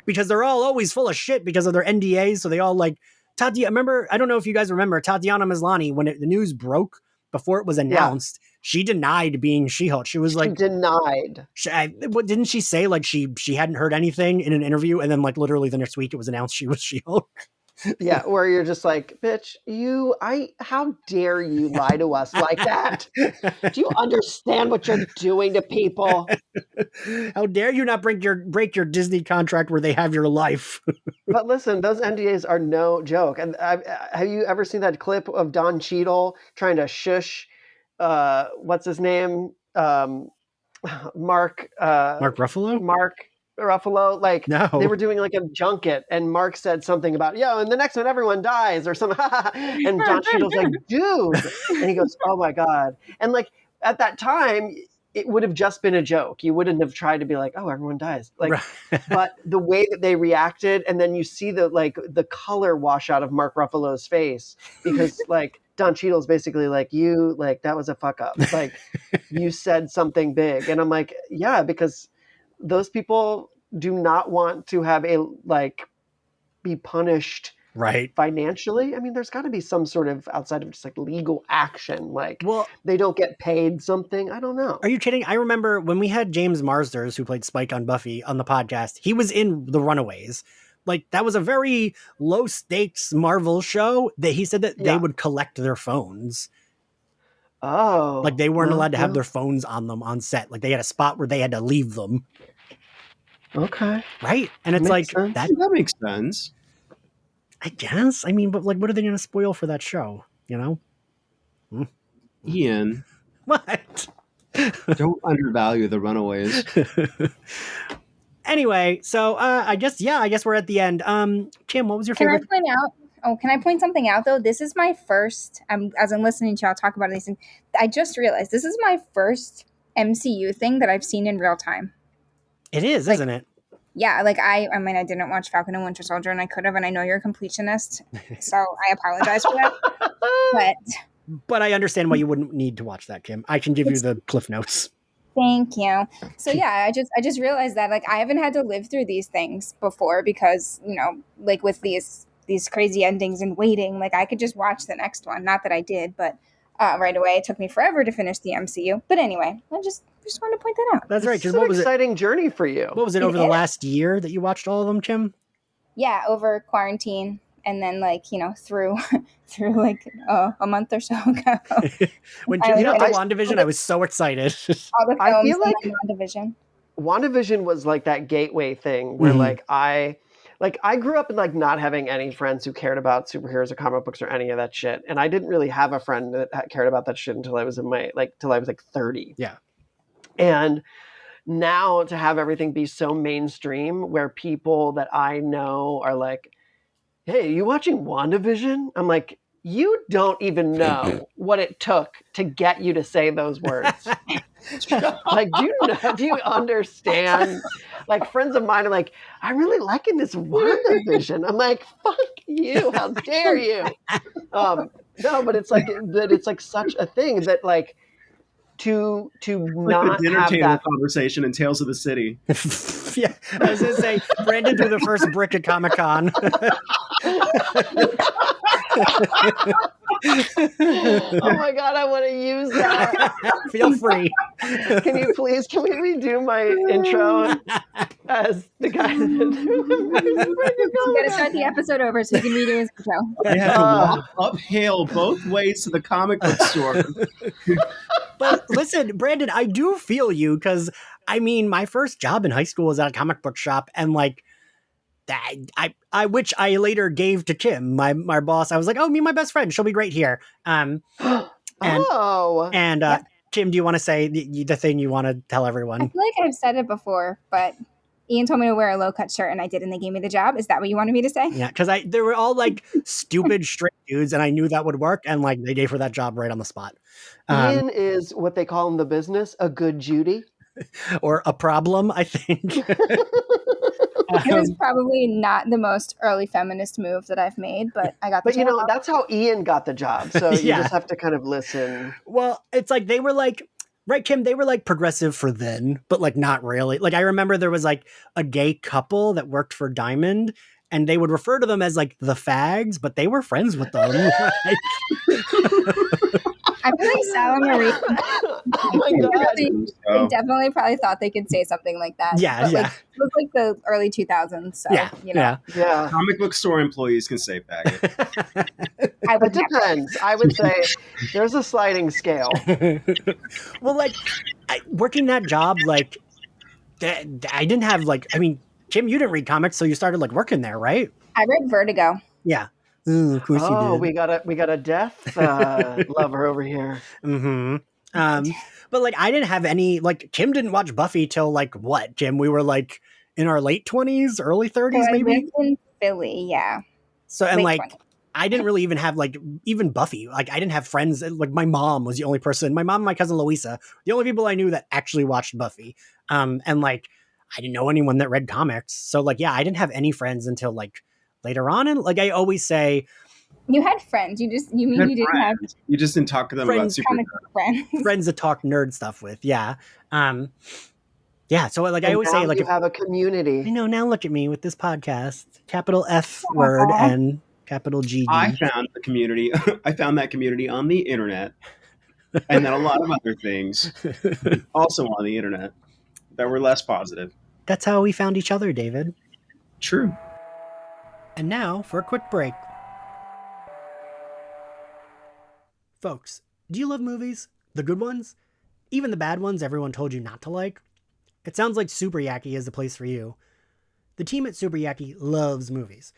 [SPEAKER 1] because they're all always full of shit because of their NDAs. So they all like, I don't know if you guys remember Tatiana Maslany, when the news broke, before it was announced, she denied being She-Hulk. She was
[SPEAKER 3] She
[SPEAKER 1] like,
[SPEAKER 3] denied.
[SPEAKER 1] what didn't she say? Like she hadn't heard anything in an interview, and then like literally the next week it was announced she was She-Hulk.
[SPEAKER 3] Yeah, where you're just like, bitch, how dare you lie to us like that? Do you understand what you're doing to people?
[SPEAKER 1] How dare you not break your Disney contract where they have your life?
[SPEAKER 3] But listen, those NDAs are no joke. And have you ever seen that clip of Don Cheadle trying to shush, what's his name? Mark
[SPEAKER 1] Ruffalo?
[SPEAKER 3] Mark Ruffalo, like
[SPEAKER 1] No.
[SPEAKER 3] they were doing like a junket, and Mark said something about, in the next one everyone dies or something, and Don Cheadle's like, dude, and he goes, oh my god, and like at that time it would have just been a joke. You wouldn't have tried to be like, oh, everyone dies, like,
[SPEAKER 1] Right.
[SPEAKER 3] but the way that they reacted, and then you see the color wash out of Mark Ruffalo's face because like Don Cheadle's basically like, you, like, that was a fuck up, like you said something big, and I'm like, yeah, because those people do not want to have be punished
[SPEAKER 1] Right.
[SPEAKER 3] financially. I mean, there's got to be some sort of, outside of just like legal action, like,
[SPEAKER 1] well,
[SPEAKER 3] they don't get paid something. I don't know.
[SPEAKER 1] Are you kidding? I remember when we had James Marsders, who played Spike on Buffy, on the podcast, he was in The Runaways. Like, that was a very low stakes Marvel show that he said that they would collect their phones.
[SPEAKER 3] Oh,
[SPEAKER 1] like they weren't allowed to have their phones on them on set. Like they had a spot where they had to leave them.
[SPEAKER 3] Okay.
[SPEAKER 1] Right. And it's
[SPEAKER 3] Makes
[SPEAKER 1] like,
[SPEAKER 3] sense.
[SPEAKER 5] That makes sense.
[SPEAKER 1] I guess. I mean, but like, what are they going to spoil for that show? You know?
[SPEAKER 5] Ian,
[SPEAKER 1] What?
[SPEAKER 5] don't undervalue the Runaways.
[SPEAKER 1] Anyway, so I guess we're at the end. Kim, what was your favorite?
[SPEAKER 2] Can I point something out though? This is my first, as I'm listening to y'all talk about these things, I just realized this is my first MCU thing that I've seen in real time.
[SPEAKER 1] It is, isn't it?
[SPEAKER 2] Yeah, like I mean, I didn't watch Falcon and Winter Soldier, and I could have, and I know you're a completionist, so I apologize for that.
[SPEAKER 1] But I understand why you wouldn't need to watch that, Kim. I can give you the cliff notes.
[SPEAKER 2] Thank you. So yeah, I just realized that like I haven't had to live through these things before because, you know, like with these crazy endings and waiting, like I could just watch the next one. Not that I did, but right away. It took me forever to finish the MCU. But anyway, I just wanted to point that out.
[SPEAKER 1] That's right.
[SPEAKER 3] It's an exciting journey for you.
[SPEAKER 1] What was it over the last year that you watched all of them, Kim?
[SPEAKER 2] Yeah, over quarantine. And then, like, you know, through like a month or so ago.
[SPEAKER 1] When Kim got to WandaVision, I was so excited.
[SPEAKER 2] All the films
[SPEAKER 3] I feel like
[SPEAKER 2] WandaVision
[SPEAKER 3] was like that gateway thing where like I grew up in like not having any friends who cared about superheroes or comic books or any of that shit. And I didn't really have a friend that cared about that shit until I was till I was 30.
[SPEAKER 1] Yeah.
[SPEAKER 3] And now to have everything be so mainstream where people that I know are like, hey, you watching WandaVision? I'm like, you don't even know what it took to get you to say those words. Like, do you understand? Like, friends of mine are like, I'm really liking this WandaVision. I'm like, fuck you, how dare you? No, but it's like such a thing that like to not
[SPEAKER 4] like the dinner
[SPEAKER 3] have
[SPEAKER 4] table
[SPEAKER 3] that
[SPEAKER 4] conversation in Tales of the City.
[SPEAKER 1] Yeah, I was gonna say Brandon threw the first brick at Comic-Con.
[SPEAKER 3] Oh my god, I want to use that.
[SPEAKER 1] Feel free.
[SPEAKER 3] Can we redo my intro as the guy that
[SPEAKER 2] You gotta start the episode over so you can redo his intro.
[SPEAKER 4] I had to walk uphill both ways to the comic book store.
[SPEAKER 1] But listen, Brandon, I do feel you because I mean, my first job in high school was at a comic book shop, and like I which I later gave to Kim, my boss. I was like, oh, me and my best friend, she'll be great here. And Kim, do you want to say the thing you want to tell everyone?
[SPEAKER 2] I feel like I've said it before, but Ian told me to wear a low-cut shirt, and I did, and they gave me the job. Is that what you wanted me to say?
[SPEAKER 1] Yeah, because they were all like stupid straight dudes, and I knew that would work, and like they gave her that job right on the spot.
[SPEAKER 3] Ian is what they call in the business a good Judy.
[SPEAKER 1] Or a problem, I think.
[SPEAKER 2] It was probably not the most early feminist move that I've made, but I got the job.
[SPEAKER 3] But you know, that's how Ian got the job. So you just have to kind of listen.
[SPEAKER 1] Well, it's like they were like, right, Kim, they were like progressive for then, but like not really. Like I remember there was like a gay couple that worked for Diamond, and they would refer to them as like the fags, but they were friends with them.
[SPEAKER 2] I feel like Sal and Marie,
[SPEAKER 3] Oh my god.
[SPEAKER 2] they definitely probably thought they could say something like that.
[SPEAKER 1] Yeah,
[SPEAKER 2] but
[SPEAKER 1] yeah.
[SPEAKER 2] like it was like the early 2000s, so
[SPEAKER 1] Yeah,
[SPEAKER 2] you know.
[SPEAKER 3] Yeah.
[SPEAKER 5] Comic book store employees can say faggot.
[SPEAKER 1] yeah.
[SPEAKER 2] I
[SPEAKER 3] It
[SPEAKER 2] would never.
[SPEAKER 3] depends. I would say there's a sliding scale.
[SPEAKER 1] Well, like working that job, like I didn't have like. I mean, Kim, you didn't read comics, so you started like working there, right?
[SPEAKER 2] I read Vertigo.
[SPEAKER 1] Yeah. Of course you
[SPEAKER 3] Oh,
[SPEAKER 1] did.
[SPEAKER 3] we got a death lover over here.
[SPEAKER 1] Mm-hmm. But like I didn't have any. Like Kim didn't watch Buffy till like what? Kim, we were like in our late 20s, early
[SPEAKER 2] So
[SPEAKER 1] 30s,
[SPEAKER 2] I
[SPEAKER 1] maybe.
[SPEAKER 2] lived in Philly, yeah.
[SPEAKER 1] So and
[SPEAKER 2] Late
[SPEAKER 1] like
[SPEAKER 2] 20s.
[SPEAKER 1] I didn't really even have like even Buffy. Like I didn't have friends. Like my mom was the only person. My mom and my cousin Louisa, the only people I knew that actually watched Buffy. And like I didn't know anyone that read comics. So like yeah, I didn't have any friends until like later on. And like I always say,
[SPEAKER 2] You had friends. You
[SPEAKER 5] Had
[SPEAKER 2] didn't have
[SPEAKER 5] friends. You just didn't talk to them
[SPEAKER 1] Friends-
[SPEAKER 5] about super.
[SPEAKER 2] comic book friends.
[SPEAKER 1] friends that talk nerd stuff with. Yeah. Yeah. So like I
[SPEAKER 3] And
[SPEAKER 1] always
[SPEAKER 3] now
[SPEAKER 1] say, like
[SPEAKER 3] you
[SPEAKER 1] if,
[SPEAKER 3] have a
[SPEAKER 1] I
[SPEAKER 3] community.
[SPEAKER 1] know now look at me with this podcast, capital F
[SPEAKER 2] Aw.
[SPEAKER 1] word and capital G.
[SPEAKER 5] I found the community. I found that community on the internet, and then a lot of other things also on the internet that were less positive.
[SPEAKER 1] That's how we found each other, David.
[SPEAKER 5] True.
[SPEAKER 1] And now for a quick break. Folks, do you love movies? The good ones? Even the bad ones everyone told you not to like? It sounds like Super Yaki is the place for you. The team at Super Yaki loves movies.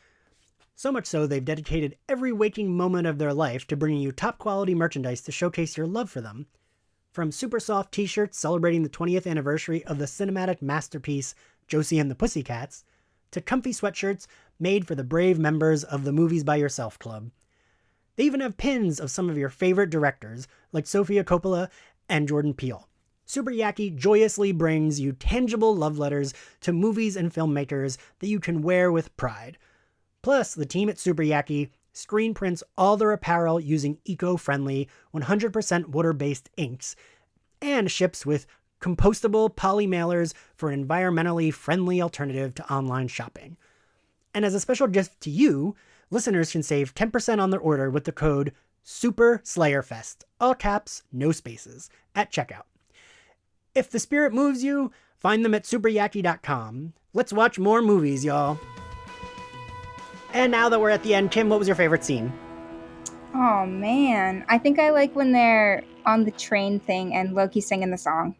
[SPEAKER 1] So much so they've dedicated every waking moment of their life to bringing you top quality merchandise to showcase your love for them. From super soft t-shirts celebrating the 20th anniversary of the cinematic masterpiece Josie and the Pussycats, to comfy sweatshirts made for the brave members of the Movies by Yourself Club. They even have pins of some of your favorite directors, like Sofia Coppola and Jordan Peele. Super Yaki joyously brings you tangible love letters to movies and filmmakers that you can wear with pride. Plus, the team at Super Yaki screen prints all their apparel using eco-friendly, 100% water-based inks, and ships with compostable poly mailers for an environmentally friendly alternative to online shopping. And as a special gift to you, listeners can save 10% on their order with the code SUPERSlayerFest, all caps, no spaces, at checkout. If the spirit moves you, find them at superyaki.com. Let's watch more movies, y'all. And now that we're at the end, Kim, what was your favorite scene?
[SPEAKER 2] Oh man, I think I like when they're on the train thing and Loki singing the song.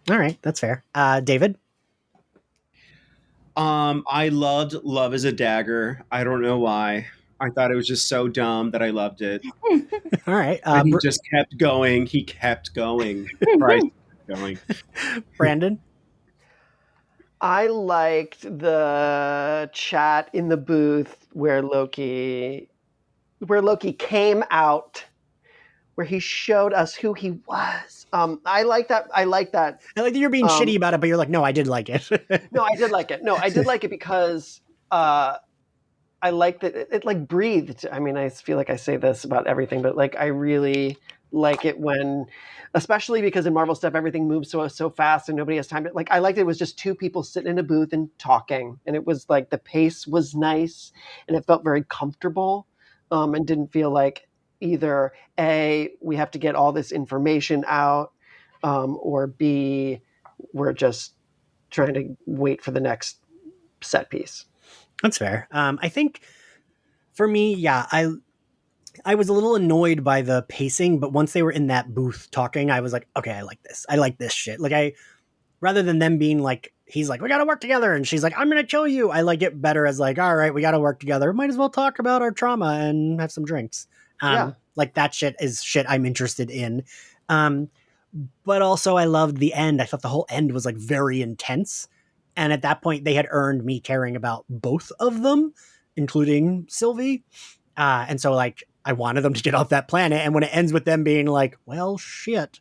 [SPEAKER 1] All right, that's fair. David?
[SPEAKER 5] I loved Love is a Dagger. I don't know why. I thought it was just so dumb that I loved it.
[SPEAKER 1] All right.
[SPEAKER 5] And he just kept going. He kept going. Christ, kept going.
[SPEAKER 1] Brandon?
[SPEAKER 3] I liked the chat in the booth where Loki came out, where he showed us who he was. I like that.
[SPEAKER 1] I like that you're being shitty about it, but you're like, no, I did like it.
[SPEAKER 3] No, I did like it. No, I did like it because I liked that it like breathed. I mean, I feel like I say this about everything, but like I really like it when, especially because in Marvel stuff everything moves so fast and nobody has time to like. I liked it was just two people sitting in a booth and talking, and it was like the pace was nice and it felt very comfortable, and didn't feel like either A, we have to get all this information out, or B, we're just trying to wait for the next set piece.
[SPEAKER 1] That's fair. I think for me, yeah, I was a little annoyed by the pacing, but once they were in that booth talking, I was like, okay, I like this. I like this shit. Like rather than them being like, he's like, we got to work together. And she's like, I'm going to kill you. I like it better as like, all right, we got to work together. Might as well talk about our trauma and have some drinks. Like that shit is shit I'm interested in. But also I loved the end. I thought the whole end was like very intense. And at that point they had earned me caring about both of them, including Sylvie. And so like, I wanted them to get off that planet. And when it ends with them being like, well, shit,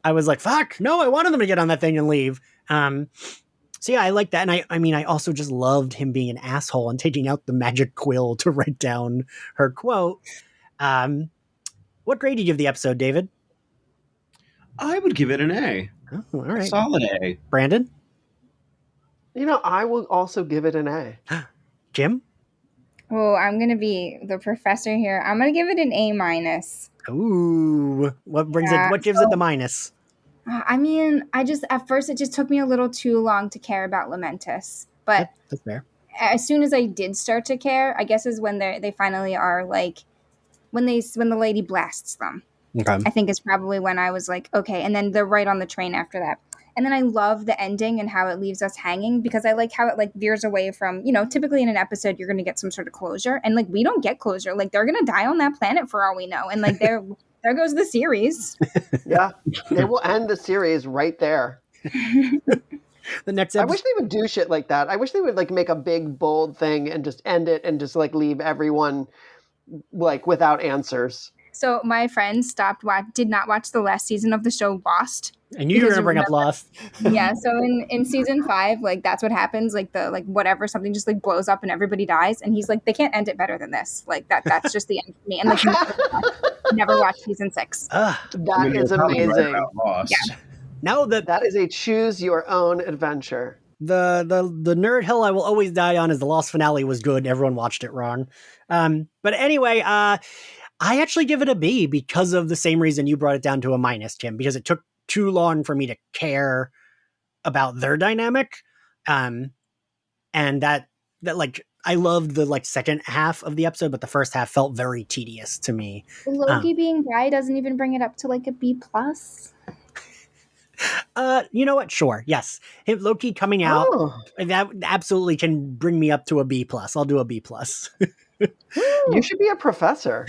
[SPEAKER 1] I was like, fuck, no, I wanted them to get on that thing and leave. So yeah, I like that. And I mean, I also just loved him being an asshole and taking out the magic quill to write down her quote. What grade did you give the episode, David?
[SPEAKER 5] I would give it an A.
[SPEAKER 1] Oh, all right.
[SPEAKER 5] A solid A.
[SPEAKER 1] Brandon?
[SPEAKER 3] You know, I will also give it an A.
[SPEAKER 1] Jim?
[SPEAKER 2] Oh, I'm gonna be the professor here. I'm gonna give it an A-.
[SPEAKER 1] Ooh, what brings
[SPEAKER 2] Yeah,
[SPEAKER 1] it? What gives it the minus?
[SPEAKER 2] I mean, at first it just took me a little too long to care about Lamentus, but
[SPEAKER 1] That's fair.
[SPEAKER 2] as soon as I did start to care, I guess is when they finally are like when the lady blasts them.
[SPEAKER 1] Okay.
[SPEAKER 2] I think is probably when I was like, okay, and then they're right on the train after that. And then I love the ending and how it leaves us hanging because I like how it like veers away from, typically in an episode you're going to get some sort of closure and like we don't get closure. Like they're going to die on that planet for all we know. And like there goes the series.
[SPEAKER 3] Yeah, they will end the series right there.
[SPEAKER 1] The next
[SPEAKER 3] I
[SPEAKER 1] episode.
[SPEAKER 3] wish they would do shit like that. I wish they would like make a big bold thing and just end it and just like leave everyone like without answers.
[SPEAKER 2] So my friend did not watch the last season of the show Lost.
[SPEAKER 1] I knew you were going to bring up Lost.
[SPEAKER 2] Yeah, so in season 5, like that's what happens. Like the like whatever something just like blows up and everybody dies, and he's like, they can't end it better than this. Like that's just the end for me. And like never watched season 6.
[SPEAKER 3] That is amazing.
[SPEAKER 5] Lost.
[SPEAKER 2] Yeah.
[SPEAKER 1] Now
[SPEAKER 3] that is a choose your own adventure.
[SPEAKER 1] The nerd hill I will always die on is the Lost finale was good. Everyone watched it wrong. But anyway, I actually give it a B because of the same reason you brought it down to a minus, Tim, because it took too long for me to care about their dynamic. And that like, I loved the like second half of the episode, but the first half felt very tedious to me.
[SPEAKER 2] Loki being bi doesn't even bring it up to like a B+.
[SPEAKER 3] You
[SPEAKER 1] know what? Sure. Yes. Loki coming out, that absolutely can bring me up to a B+. I'll do a B+.
[SPEAKER 3] You should be a professor.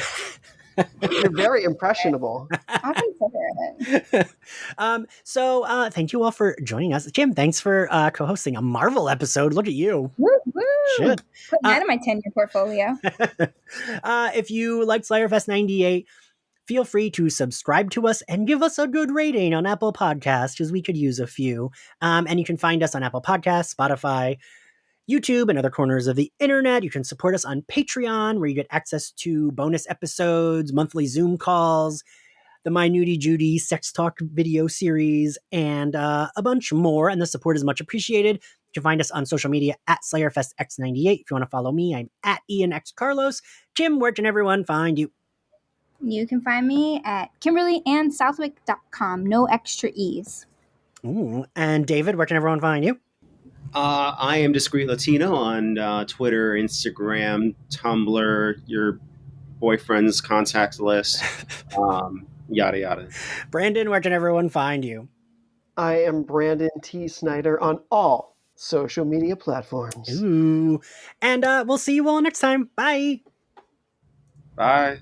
[SPEAKER 3] You're very impressionable.
[SPEAKER 2] I'll consider it.
[SPEAKER 1] So thank you all for joining us. Jim, thanks for co-hosting a Marvel episode. Look at you.
[SPEAKER 2] Woo, woo.
[SPEAKER 1] Shit.
[SPEAKER 2] Put that in my 10-year portfolio.
[SPEAKER 1] If you like Slayerfest 98, feel free to subscribe to us and give us a good rating on Apple Podcasts, because we could use a few. And you can find us on Apple Podcasts, Spotify, YouTube, and other corners of the internet. You can support us on Patreon, where you get access to bonus episodes, monthly Zoom calls, the My Nudie Judy sex talk video series, and a bunch more. And the support is much appreciated. You can find us on social media at SlayerFestX98. If you want to follow me, I'm at IanXCarlos. Jim, where can everyone find you?
[SPEAKER 2] You can find me at KimberlyandSouthwick.com. No extra E's.
[SPEAKER 1] Ooh. And David, where can everyone find you?
[SPEAKER 5] I am Discreet Latino on Twitter, Instagram, Tumblr, your boyfriend's contact list, yada yada.
[SPEAKER 1] Brandon, where can everyone find you?
[SPEAKER 3] I am Brandon T. Snider on all social media platforms.
[SPEAKER 1] Ooh. And we'll see you all next time. Bye.
[SPEAKER 5] Bye.